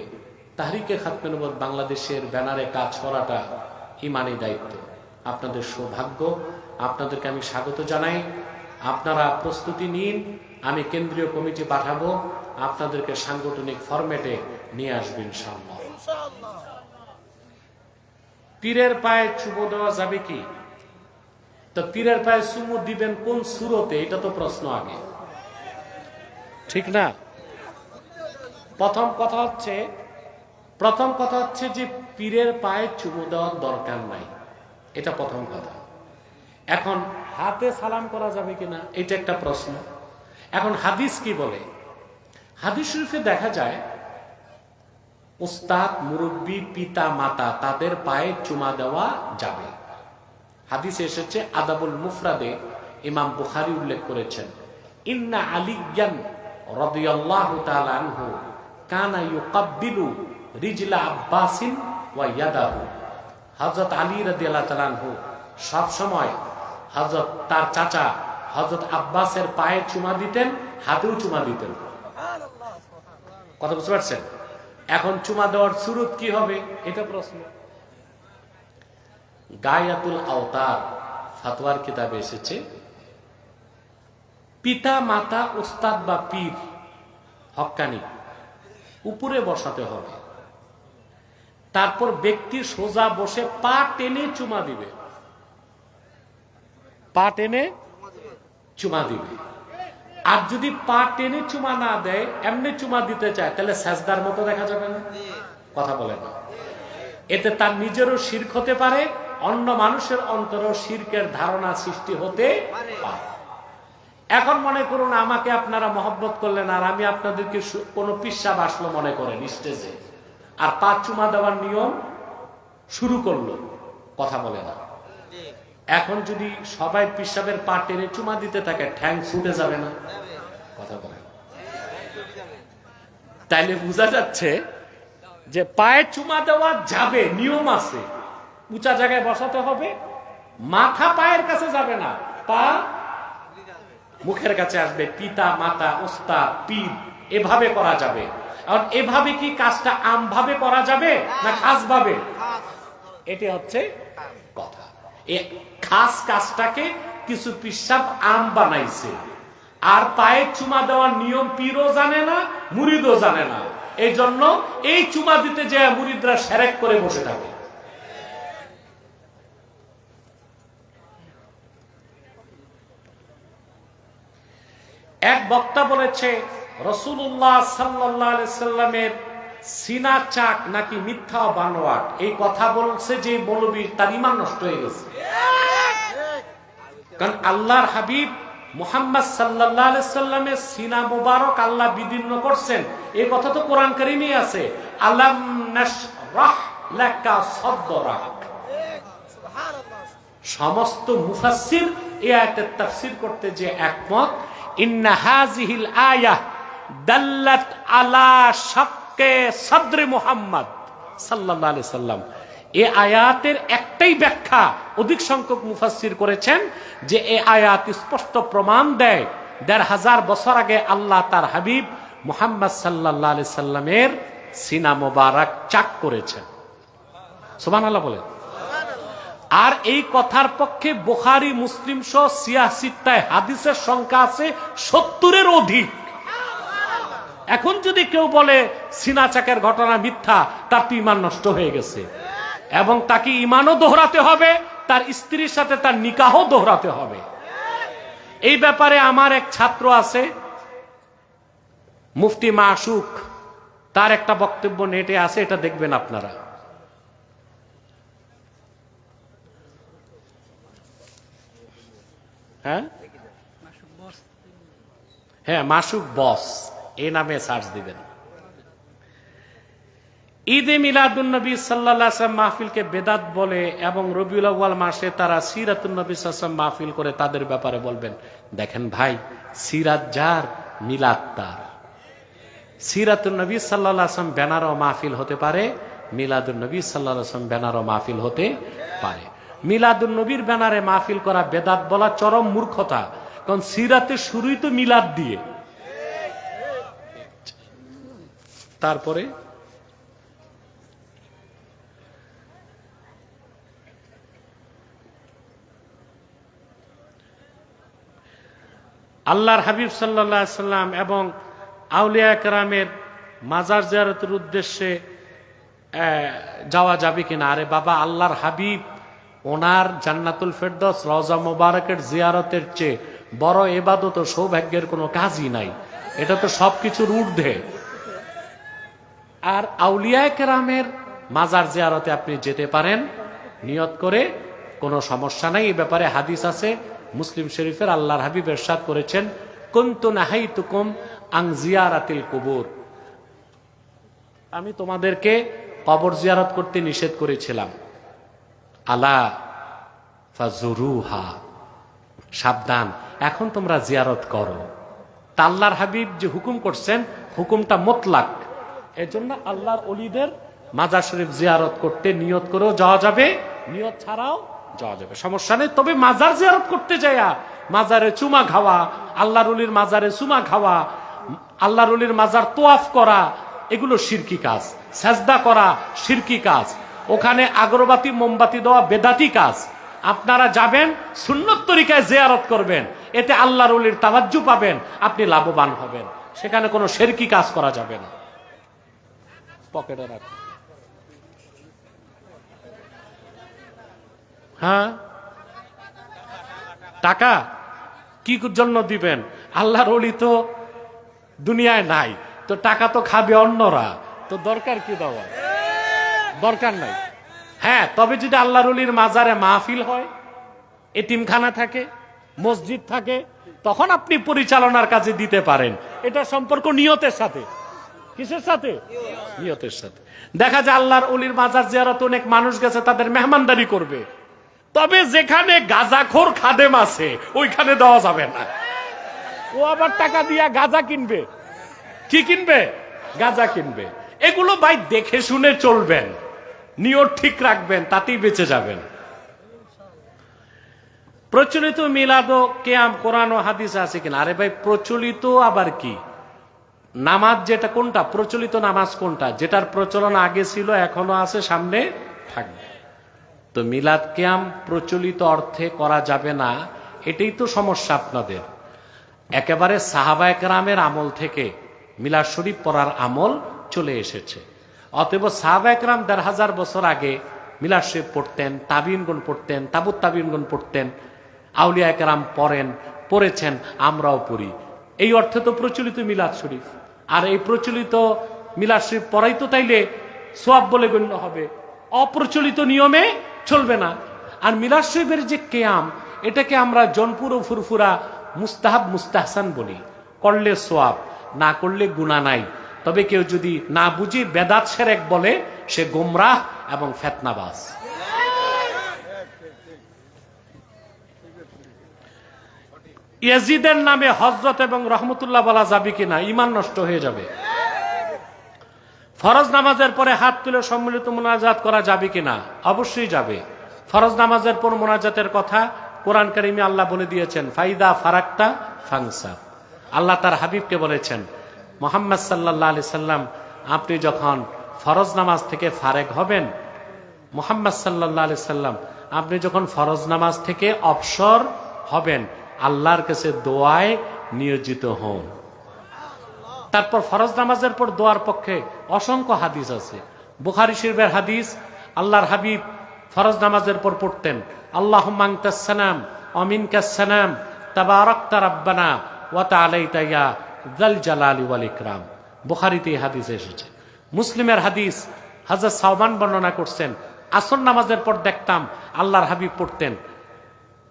তাহরিকে খাতমে নবুয়্বত বাংলাদেশের ব্যানারে কাজ করাটা ইমানি দায়িত্ব, আপনাদের সৌভাগ্য। আপনাদেরকে আমি স্বাগত জানাই। আপনারা প্রস্তুতি নিন, আমি কেন্দ্রীয় কমিটি পাঠাবো, আপনাদেরকে সাংগঠনিক ফরম্যাটে নিয়ে আসবেন ইনশাআল্লাহ। পীরের পায়ে চুমু দেওয়া যাবে কি? তো পীরের পায়ে চুমু দিবেন কোন সূরতে, এটা তো প্রশ্ন আগে, ঠিক না? প্রথম কথা হচ্ছে যে পীরের পায়ে চুমু দেওয়ার দরকার নাই, এটা প্রথম কথা। এখন হাতে সালাম করা যাবে কিনা, এটা একটা প্রশ্ন। এখন হাদিস কি বলে? হাদিস শরীফে দেখা যায় উস্তাদ, মুরব্বী, পিতা মাতা, তাদের পায়ে চুমা দেওয়া যাবে। হাদিসে এসেছে, আদাবুল মুফরাদে ইমাম বুখারী উল্লেখ করেছেন, ইন্না আলিয়ান রাদিয়াল্লাহু তাআলা আনহু কানা ইউকাব্বিলু রিজলা আব্বাসিন ওয়া ইয়াদাহু। হযরত আলী রাদিয়াল্লাহু তাআলা আনহু সব সময় হযরত তার চাচা হযরত আব্বাসের পায়ে চুমা দিতেন, হাতেও চুমা দিতেন। কথা বুঝতে পারছেন? এখন চুমা দেওয়ার সুরত কি হবে, এটা প্রশ্ন। গায়াতুল আওতার ফতোয়ার কিতাবে এসেছে, পিতা মাতা, উস্তাদ বা পীর হক্কানি উপরে বসাতে হবে, তারপর ব্যক্তি সোজা বসে পা টেনে চুমা দিবে, পা টেনে চুমা দিবে। আর যদি পা টেনে চুমা না দেয়, এমনি চুমা দিতে চায়, তাহলে সাজদার মতো দেখা যাবে না? কথা বলে না। এতে তার নিজেরও শিরক হতে পারে, অন্য মানুষের অন্তরেও শিরকের ধারণা সৃষ্টি হতে পারে। এখন মনে করুন আমাকে আপনারা মহব্বত করলেন, আর আমি আপনাদেরকে কোনো পিসাব আসলো মনে করেন স্টেজে, আর পা চুমা দেওয়ার নিয়ম শুরু করলো, কথা বলে না। এখন যদি সবাই পিসাবের পা টেনে চুমা দিতে থাকে, ঠ্যাং ছুটে যাবে না? কথা বলে। তাইলে বোঝা যাচ্ছে যে পায়ে চুমা দেওয়া যাবে, নিয়ম আছে, উঁচা জায়গায় বসাতে হবে, মাথা পায়ের কাছে যাবে না, পা মুখের কাছে আসবে। পিতা মাতা, ওস্তাদ, পীর, এভাবে করা যাবে। আর এভাবে কি কাজটা আমভাবে করা যাবে না খাস ভাবে? এটা হচ্ছে কথা। এই খাস কাজটাকে কিছু পিসাব আম বানাইছে, আর পায়ে চুমা দেওয়ার নিয়ম পীরও জানে না, মুরিদও জানে না। এই জন্য এই চুমা দিতে যে মুরিদরা সেরেক করে বসে থাকে। এক বক্তা বলেছে, রাসূলুল্লাহ সাল্লাল্লাহু আলাইহি সাল্লামের সিনা চাক নাকি মিথ্যা বানোয়াট। এই কথা বলছে যে মৌলবী, তার ঈমান নষ্ট হয়ে গেছে। কারণ আল্লাহর হাবিব মুহাম্মদ সাল্লাল্লাহু আলাইহি সাল্লামের সিনা মুবারক আল্লাহ বিদীর্ণ করছেন, এই কথা তো কোরআন কারীমে আছে, আলাম নাশরাহ লাকা সাদরাক। সমস্ত মুফাসসির এই আয়াতের তাফসীর করতে যে একমত, ইন্না হাযিহিল আয়াহ দাল্লাত আলা শাক্কে সাদরে মুহাম্মদ সাল্লাল্লাহু আলাইহি সাল্লাম। এই আয়াতের একটাই ব্যাখ্যা অধিক সংখ্যক মুফাসসির করেছেন, যে এই আয়াত স্পষ্ট প্রমাণ দেয় ১৫০০ বছর আগে আল্লাহ তার হাবিব মুহাম্মদ সাল্লাল্লাহু আলাইহি সাল্লামের সিনা মোবারক চাক করেছেন। সুবহানাল্লাহ বলেন। আর এই কথার পক্ষে বুখারী মুসলিম সহ সিয়াসিত্তায় হাদিসের সংখ্যা আছে 70-এর অধিক। এখন যদি কেউ বলে সিনা চাকের ঘটনা মিথ্যা, তার তো ঈমান নষ্ট হয়ে গেছে, এবং তাকে ঈমানও দোহরাতে হবে, তার স্ত্রীর সাথে তার নিকাহও দোহরাতে হবে। এই ব্যাপারে আমার এক ছাত্র আছে, মুফতি মাসুক, তার একটা বক্তব্য নেটে আছে, এটা দেখবেন আপনারা। হ্যাঁ, মাসুক বস এই নামে সার্চ দিবেন। ঈদে মিলাদুন্নবী সাল্লাল্লাহু আলাইহি ওয়াসাল্লাম মাহফিলকে বেদাত বলে এবং রবিউল আউয়াল মাসে তারা সিরাতুন্নবী সাল্লাল্লাহু আলাইহি ওয়াসাল্লাম মাহফিল করে, তাদের ব্যাপারে বলবেন। দেখেন ভাই, সিরাত যার, মিলাদ তার। সিরাতুন্নবী সাল্লাল্লাহু আলাইহি ওয়াসাল্লাম ব্যানারও মাহফিল হতে পারে, মিলাদুন্নবী সাল্লাল্লাহু আলাইহি ওয়াসাল্লাম ব্যানারও মাহফিল হতে পারে। মিলাদুন্নবীর ব্যানারে মাহফিল করা বেদাত বলা চরম মূর্খতা, কারণ সিরাতের শুরুই তো মিলাদ দিয়ে। তারপরে আল্লাহর হাবিব সাল্লাল্লাহু আলাইহি সাল্লাম এবং আউলিয়া কেরামের মাজার জিয়ারতের উদ্দেশ্যে যাওয়া যাবে কিনা? আরে বাবা, আল্লাহর হাবিব ওনার জান্নাতুল ফেরদৌস রওজা মুবারকের জিয়ারতের চেয়ে বড় ইবাদত ও সৌভাগ্যের কোনো কাজই নাই। এটা তো সবকিছুর ঊর্ধ্বে। আর আউলিয়া কেরামের মাজার জিয়ারতে আপনি যেতে পারেন নিয়ত করে, কোনো সমস্যা নাই। এই ব্যাপারে হাদিস আছে মুসলিম শরীফের, আল্লাহর হাবিব ইরশাদ করেছেন, কুনতু নাহাইতুকুম আন জিয়ারাতিল কুবুর, আমি তোমাদেরকে কবর জিয়ারত করতে নিষেধ করেছিলাম। আলা ফাজুরুহা, সাবধান, এখন তোমরা জিয়ারত করো। তা আল্লাহর হাবিব যে হুকুম করছেন, হুকুমটা মুতলাক। এজন্য আল্লাহর ওলিদের মাজার শরীফ জিয়ারত করতে নিয়ত করেও যাওয়া যাবে, নিয়ত ছাড়াও যাওয়া যাবে, সমস্যা নেই। তবে মাজার জিয়ারত করতে যায়া মাজারে চুমা খাওয়া, আল্লাহর ওলির মাজারে চুমা খাওয়া, আল্লাহর ওলির মাজার তোয়াফ করা, এগুলো শিরকি কাজ। সাজদা করা শিরকি কাজ। ওখানে আগরবাতি মোমবাতি দেওয়া বেদাতি কাজ। আপনারা যাবেন, সুন্নত তরিকায় জিয়ারত করবেন, এতে আল্লাহর ওলির তাওয়াজ্জু পাবেন, আপনি লাভবান হবেন। সেখানে কোনো শিরকি কাজ করা যাবে না। পকেটে রাখুন। হ্যাঁ, টাকা কি জন্য দিবেন? আল্লাহর ওলি তো দুনিয়ায় নাই, তো টাকা তো খাবে অন্যরা, তো দরকার কি দেওয়া? দরকার নাই। হ্যাঁ, তবে যদি আল্লাহর ওলির মাজারে মাহফিল হয়, এতিমখানা থাকে, মসজিদ থাকে, তখন আপনি পরিচালনার কাজে দিতে পারেন। এটা সম্পর্ক নিয়তের সাথে। কিসের সাথে? নিয়তের সাথে। দেখা যায় আল্লাহর ওলির মাজার জিয়ারতে অনেক মানুষ গেছে, তাদের মেহমানদারি করবে, তবে যেখানে গাঁজাখোর খাদেম আছে ওইখানে দেওয়া যাবে না। ও আবার টাকা দিয়া গাঁজা কিনবে। কি কিনবে? গাঁজা কিনবে। এগুলো ভাই দেখে শুনে চলবেন, নিয়ত ঠিক রাখবেন, তাতেই বেঁচে যাবেন। প্রচলিত মিলাদ ও কিয়াম কোরআন ও হাদিস আছে কিনা? আরে ভাই, প্রচলিত আবার কি? নামাজ যেটা, কোনটা প্রচলিত নামাজ? কোনটা যেটার প্রচলন আগে ছিল, এখনো আছে, সামনে থাকবে। তো মিলাদ কিয়াম প্রচলিত অর্থে করা যাবে না, এটাই তো সমস্যা আপনাদের। একেবারে সাহাবায়ে কেরামের আমল থেকে মিলাদ শরীফ পড়ার আমল চলে এসেছে। অতএব সাহাবায়ে কেরাম ১৫০০ বছর আগে মিলাদ শরীফ পড়তেন, তাবিঈনগণ পড়তেন, তাবুত তাবিঈনগণ পড়তেন, আউলিয়া কেরাম পড়েছেন, আমরাও পড়ি। এই অর্থে তো প্রচলিত মিলাদ শরীফ। আর এই প্রচলিত মিলাদ শরীফ পড়াই তো তাইলে সওয়াব বলে গণ্য হবে, অপ্রচলিত নিয়মে চলবে না। আর মিলাদ শরীফের যে কিয়াম, এটাকে আমরা জনপুর ও ফুরফুরা মুস্তাহাব মুস্তাহসান বলি। করলে সওয়াব, না করলে গুনাহ নাই। তবে কেউ যদি না বুঝে বেদাত শিরক বলে, সে গোমরাহ এবং ফিতনাবাজ। ইয়াজিদের নামে হযরত এবং রহমতুল্লাহ বলা যাবে কিনা? ঈমান নষ্ট হয়ে যাবে। ফরজ নামাজের পরে হাত তুলে সম্মিলিত মুনাজাত করা যাবে কিনা? অবশ্যই যাবে। ফরজ নামাজের পর মুনাজাতের কথা কোরআন কারিমে আল্লাহ বলে দিয়েছেন, ফাইদা ফারাক্তা ফাংসা। আল্লাহ তার হাবিবকে বলেছেন, মুহাম্মদ সাল্লাল্লাহু আলাইহি সাল্লাম, আপনি যখন ফরজ নামাজ থেকে ফারেক হবেন, মুহাম্মদ সাল্লাল্লাহু আলাইহি সাল্লাম আপনি যখন ফরজ নামাজ থেকে অবসর হবেন আল্লাহর কাছে দোয়ায় নিয়োজিত হন। তারপর ফরজ নামাজের পর দোয়ার পক্ষে অসংখ্য হাদিস আছে। বুখারী শরীফের হাদিস, আল্লাহর হাবিব ফরজ নামাজের পর পড়তেন আল্লাহুম্মা আনতাস সালাম ওয়া মিনকাস সালাম তাবারাকতা রাব্বানা ওয়া তাআলাইতা ইয়া যাল জালালি ওয়াল ইকরাম। বুখারীতে এই হাদিস এসেছে। মুসলিমের হাদিস, হযরত সাওবান বর্ণনা করছেন আসর নামাজের পর দেখতাম আল্লাহর হাবিব পড়তেন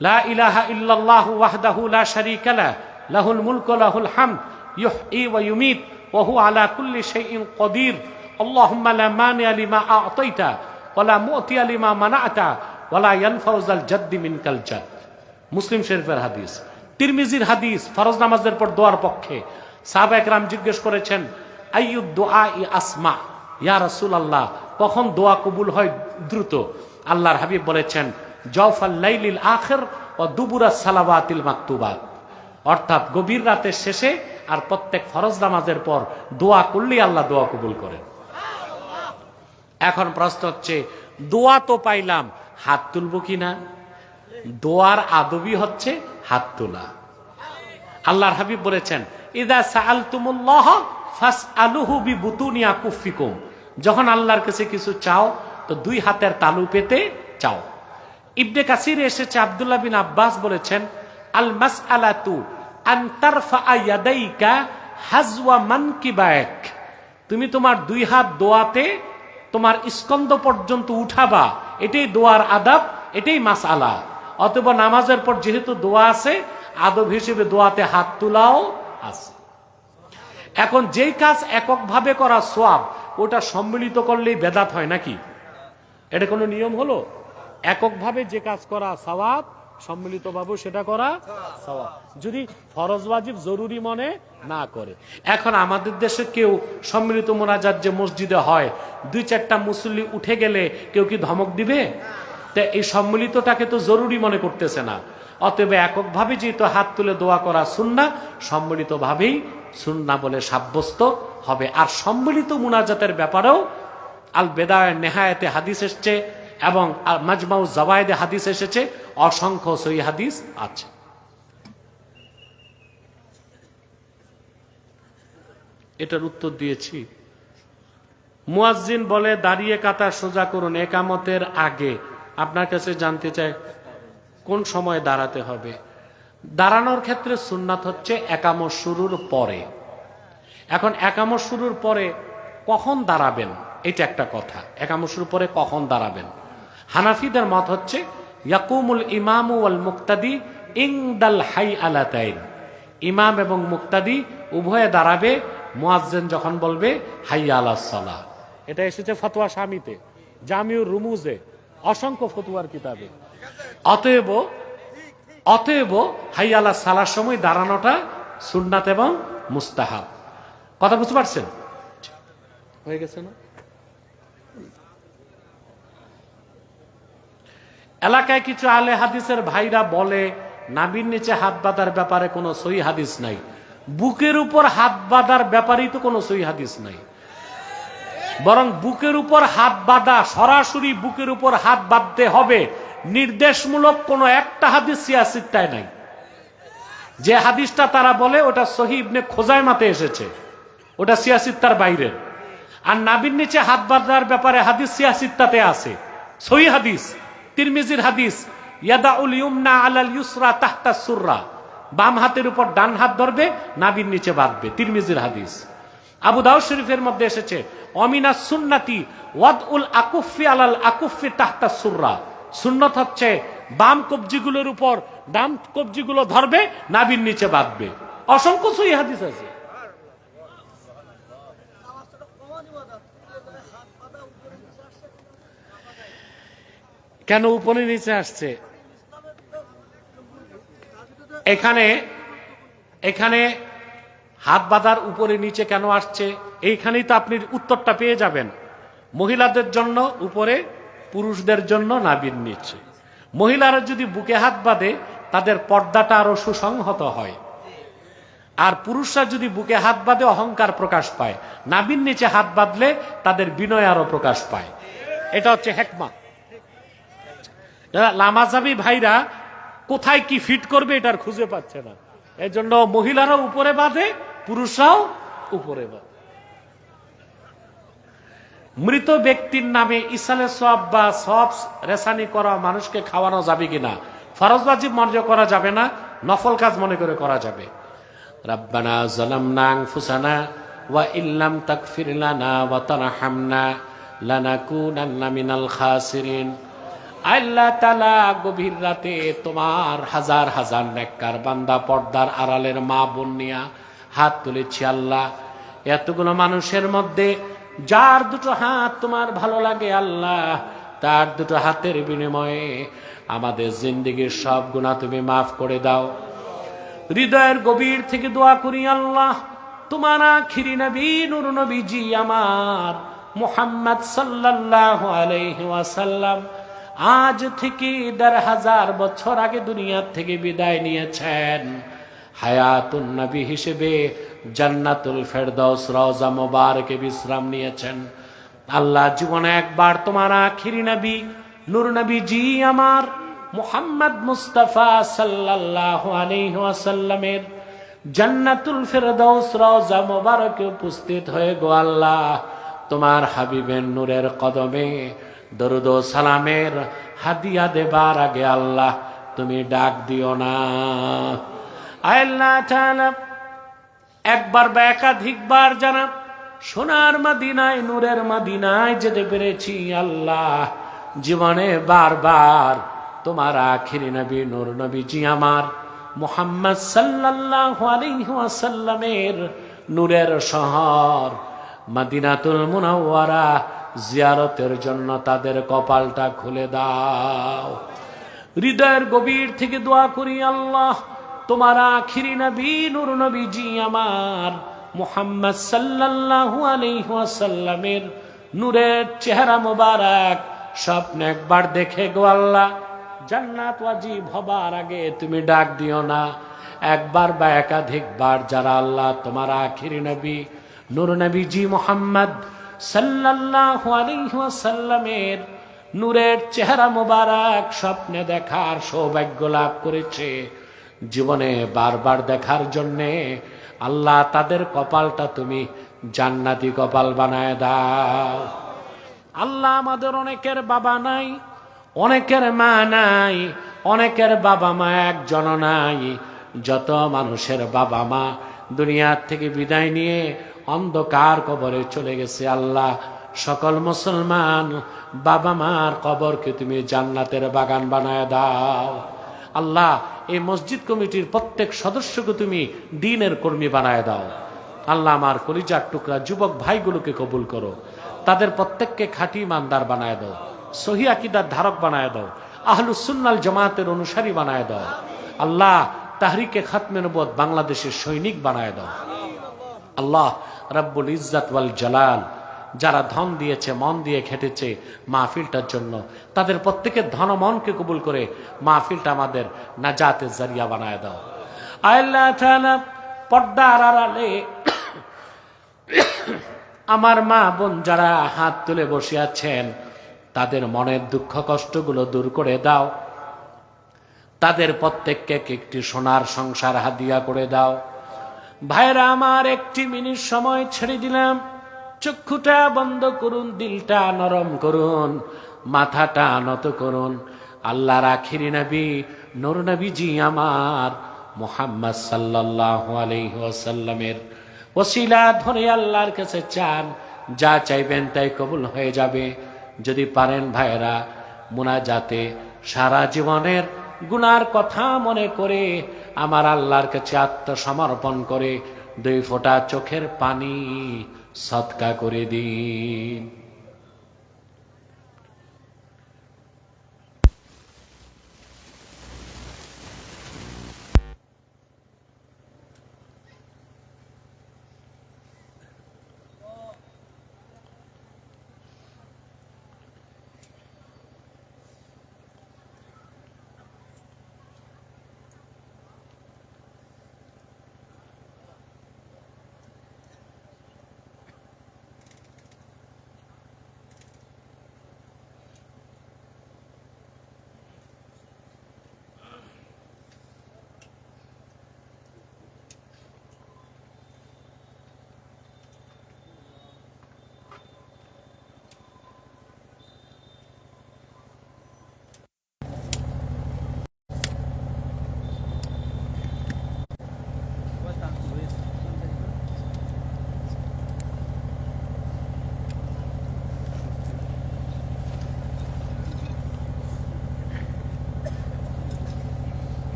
লা ইলাহা ইল্লাল্লাহু ওয়াহদাহু লা শারীকা লাহু লাহুল মুলকু ওয়া লাহুল হামদ ইউহয়ী ওয়া ইউমীত ওয়া হুয়া আলা কুল্লি শাইইন কাদির আল্লাহুম্মা লা মানিআ লিমা আ'তাইতা ওয়া লা মু'তিয়া লিমা মানা'তা ওয়া লা ইয়ানফাউ যাল জাদ্দি মিনকাল জাদ। মুসলিম শরীফের হাদিস। তিরমিজির হাদিস ফরজ নামাজের পর দোয়ার পক্ষে। সাহাবায়ে কেরাম জিজ্ঞেস করেছেন আইয়ুদ দুআই আসমা, ইয়া রাসূলুল্লাহ কখন দোয়া কবুল হয় দ্রুত? আল্লাহর হাবিব বলেছেন জাওফাল লাইলিল আখির ওয়া দুবুরাস সালাওয়াতিল মাকতুবাত, অর্থাৎ গভীর রাতের শেষে আর প্রত্যেক ফরজ নামাজের পর দোয়া করলেই আল্লাহ দোয়া কবুল করেন। এখন প্রশ্ন হচ্ছে দোয়া তো পাইলাম, হাত তুলব কিনা? দোয়ার আদবই হচ্ছে হাত তোলা। আল্লাহর হাবিব বলেছেন ইযা সাআলতুমুল্লাহ ফাসআলুহু বিবুতুনি আকুফিকুম, যখন আল্লাহর কাছে কিছু চাও তো দুই হাতের তালু পেতে চাও। ইবনে কাসিরে এসেছে আব্দুল্লাহ বিন আব্বাস বলেছেন আল মাসআলাতু আন তারফা ইয়াদাইকা হাজওয়া মানকিবাক, তুমি তোমার দুই হাত দোয়াতে তোমার স্কন্দ পর্যন্ত উঠাবা, এটাই দোয়ার আদব, এটাই মাসআলা। অথবা নামাজের পর যেহেতু দোয়া আছে আদব হিসেবে দোয়াতে হাত তোলাও আছে। এখন যেই কাজ এককভাবে করা সওয়াব ওটা সম্মিলিত করলেই বেদাত হয় নাকি? এটা কোনো নিয়ম হলো? এককভাবে যে কাজ করা সওয়াব, সম্মিলিতভাবে সেটা করা সওয়াব, যদি ফরজ ওয়াজিব জরুরি মনে না করে। এখন আমাদের দেশে কেউ সম্মিলিত মোনাজাত যে মসজিদে হয় দুই চারটা মুসল্লি উঠে গেলে কেউ কি ধমক দিবে? তা এই সম্মিলিতটাকে তো জরুরি মনে করতেছে না। অতএব এককভাবে যেহেতু হাত তুলে দোয়া করা সুন্নাহ, সম্মিলিতভাবেই সুন্নাহ বলে সাব্যস্ত হবে। আর সম্মিলিত মুনাজাতের ব্যাপারেও আল বেদায়ে নেহায়াতে হাদিস এসেছে এবং মাজমাউ জাওয়ায়েদে হাদিস এসেছে, অসংখ্য সহিহ হাদিস আছে। এটার উত্তর দিয়েছি। মুয়াজ্জিন বলে দাঁড়িয়ে কাতার সোজা করুন একামতের আগে। আপনার কাছে জানতে চাই কোন সময় দাঁড়াতে হবে? দাঁড়ানোর ক্ষেত্রে সুন্নাত হচ্ছে একামত শুরুর পরে। এখন একামত শুরুর পরে কখন দাঁড়াবেন এটা একটা কথা। একামত শুরুর পরে কখন দাঁড়াবেন? হানাফিদের মত হচ্ছে ইয়াকুমুল ইমামু ওয়াল মুক্তাদি ইনদাল হাই আলাতাইন, ইমাম এবং মুক্তাদি উভয়ে দাঁড়াবে মুয়াজ্জিন যখন বলবে হাইয়া আলাস সালাহ। এটা এসেছে ফতোয়া শামিতে, জামিউর রুমুজে, অসংখ্য ফতোয়ার কিতাবে। অতএব হাইয়া আলাস সালাহর সময় দাঁড়ানোটা সুন্নাত এবং মুস্তাহাব। কথা বুঝতে পারছেন? হয়ে গেছে না? এলাকায় কিছু আলে হাদিসের ভাইরা বলে নাভির নিচে হাত বাঁধার ব্যাপারে কোনো সহিহ হাদিস নাই। বুকের উপর হাত বাঁধার ব্যাপারেই তো কোনো সহিহ হাদিস নাই। বরং বুকের উপর হাত বাঁধা, সরাসরি বুকের উপর হাত বাঁধতে হবে নির্দেশমূলক কোনো একটা হাদিস সিয়াসিত্তায় নাই। যে হাদিসটা তারা বলে ওটা সহিহ ইবনে খোজাইমাতে এসেছে, ওটা সিয়াসিত্তার বাইরের। আর নাভির নিচে হাত বাঁধার ব্যাপারে হাদিস সিয়াসিত্তাতে আছে, সহিহ হাদিস। তিরমিজির হাদিস ইয়াদাউল ইউমনা আলাল ইউসরা তাহতা সুররা, বাম হাতের উপর ডান হাত ধরবে, নাভির নিচে বাঁধবে, তিরমিজির হাদিস। আবু দাউদ শরীফের মধ্যে এসেছে অমিনা সুন্নাতি ওয়াদউল আকুফি আলাল আকুফি তাহতা সুররা, সুন্নত হচ্ছে বাম কবজিগুলোর উপর ডান কবজিগুলো ধরবে, নাভির নিচে বাঁধবে। অসংখ্য সহিহ হাদিস আছে। কেন উপরে নিচে আসছে? এখানে হাত বাঁধার উপরে নিচে কেন আসছে এইখানেই তো আপনি উত্তরটা পেয়ে যাবেন। মহিলাদের জন্য উপরে, পুরুষদের জন্য নাভির নিচে। মহিলারা যদি বুকে হাত বাঁধে তাদের পর্দাটা আরো সুসংহত হয়, আর পুরুষরা যদি বুকে হাত বাঁধে অহংকার প্রকাশ পায়, নাভির নিচে হাত বাঁধলে তাদের বিনয় আরো প্রকাশ পায়। এটা হচ্ছে হিকমা। লামাজাবি ভাইরা কোথায় কি ফিট করবে এটার খুঁজে পাচ্ছে না, এই জন্য মহিলারাও উপরে বাঁধে, পুরুষরাও উপরে বাঁধে। মৃত ব্যক্তির নামে ইসালে সব বা সব রেসানি করা মানুষকে খাওয়ানো যাবে কিনা? ফরজ ওয়াজিব মনে করা যাবে না, নফল কাজ মনে করে করা যাবে। রাব্বানা যালামনা আনফুসানা ওয়া ইল্লাম তাগফির লানা ওয়া তারহামনা লানাকুনান্না মিনাল খাসিরিন। আল্লাহ তাআলা গভীর রাতে তোমার হাজার হাজার নেককার বান্দা পর্দার আড়ালের মা বোন নিয়া হাত তুলেছি আল্লাহ, এতগুলো মানুষের মধ্যে যার দুটো হাত তোমার ভালো লাগে আল্লাহ, তার দুটো হাতের বিনিময়ে আমাদের জিন্দেগীর সব গুনাহ তুমি মাফ করে দাও। হৃদয়ের গভীর থেকে দোয়া করি আল্লাহ, তোমার আখিরি নবী নূর নবীজি আমার মুহাম্মদ সাল্লাল্লাহু আলাইহি ওয়াসাল্লাম আজ থেকে ১৫০০ বছর আগে দুনিয়া থেকে বিদায় নিয়েছেন। হায়াতুন নবী হিসেবে জান্নাতুল ফেরদৌস রওজা মুবারকে বিশ্রাম নিয়েছেন। আল্লাহ জীবনে একবার তোমার আখিরি নবী নূর নবীজি আমার মুহাম্মদ মুস্তাফা সাল্লাল্লাহু আলাইহি ওয়াসাল্লামের জান্নাতুল ফেরদৌস রওজা মুবারকে উপস্থিত হয়ে গো আল্লাহ তোমার হাবিবের নূরের কদমে দরুদ ও সালামের হাদিয়া দেবার আগে আল্লাহ তুমি ডাক দিও না। আল্লাহ তাআলা একবার বা একাধিকবার জানা সোনার মদিনায় নূরের মদিনায় যেতে পেরেছি আল্লাহ, জীবনে বারবার তোমার আখিরি নবী নূর নবীজি আমার মুহাম্মদ সাল্লাল্লাহু আলাইহি ওয়াসাল্লামের নূরের শহর মদিনাতুল মুনাওয়ারা জিয়ারতের জন্য তাদের কপালটা খুলে দাও। হৃদয়ের গভীর থেকে দোয়া করি আল্লাহ, তোমার আখিরি নবী নূর নবীজি আমার মুহাম্মদ সাল্লাল্লাহু আলাইহি ওয়াসাল্লামের নূরের চেহারা মোবারক স্বপ্নে একবার দেখে গো আল্লাহ জান্নাত ওয়াজিব হবার আগে তুমি ডাক দিও না। একবার বা একাধিকবার যারা আল্লাহ তোমার আখিরি নবী নূর নবীজি মুহাম্মদ সাল্লাল্লাহু আলাইহি ওয়াসাল্লামের নূরের চেহারা মোবারক স্বপ্নে দেখার সৌভাগ্য লাভ করেছে, জীবনে বারবার দেখার জন্যে আল্লাহ তাদের কপালটা তুমি জান্নাতি কপাল বানায় দাও। আল্লাহ আমাদের অনেকের বাবা নাই, অনেকের মা নাই, অনেকের বাবা মা একজন নাই। যত মানুষের বাবা মা দুনিয়ার থেকে বিদায় নিয়ে অন্ধকার কবরে চলে গেছে আল্লাহ, সকল মুসলমান বাবা মার কবরকে তুমি জান্নাতের বাগান বানায় দাও। আল্লাহ এই মসজিদ কমিটির প্রত্যেক সদস্যকে তুমি দ্বীনের কর্মী বানায় দাও। আল্লাহ আমার কলিজার টুকরা যুবক ভাইগুলোকে কবুল করো, তাদের প্রত্যেককে খাঁটি ইমানদার বানায় দাও, সহি আকীদার ধারক বানায় দাও, আহলুস সুন্নাল জামাতের অনুসারী বানায় দাও। আল্লাহ তাহরিকে খাতমে নবুয়ত বাংলাদেশের সৈনিক বানায় দাও। আল্লাহ রাব্বুল ইজ্জাত ওয়াল জালাল যারা ধন দিয়েছে মন দিয়ে খেটেছে মাহফিলটার জন্য, তাদের প্রত্যেকের ধন মনকে কবুল করে মাহফিলটা আমাদের নাজাতের জারিয়া বানায় দাও। আল্লাহ তাআলা পর্দার আড়ালে আমার মা বোন যারা হাত তুলে বসে আছেন তাদের মনের দুঃখ কষ্টগুলো দূর করে দাও, তাদের প্রত্যেককে একটি সোনার সংসার হাদিয়া করে দাও। ভাইরা আমার একটি মিনিট সময় ছেড়ে দিলাম, চক্ষুটা বন্ধ করুন, দিলটা নরম করুন, মাথাটা নত করুন। আল্লাহর আখিরি নবী নূর নবীজি আমার মুহাম্মদ সাল্লাল্লাহু আলাইহি ওয়াসাল্লামের ওসিলা ধরে আল্লাহর কাছে চান, যা চাইবেন তাই কবুল হয়ে যাবে। যদি পারেন ভাইরা মুনাজাতে সারা জীবনের গুনার কথা মনে করে আমার আল্লাহর কাছে আত্মসমর্পণ করে 2 ফোঁটা চোখের পানি সদকা করে দিন।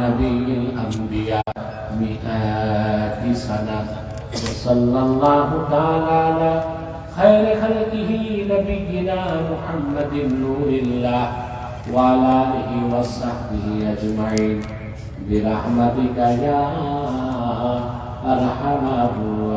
نبي الأنبياء مئات سنة وصلى الله تعالى على خير خلقه نبينا محمد نور الله وعلى آله وصحبه أجمعين برحمتك يا أرحم الراحمين.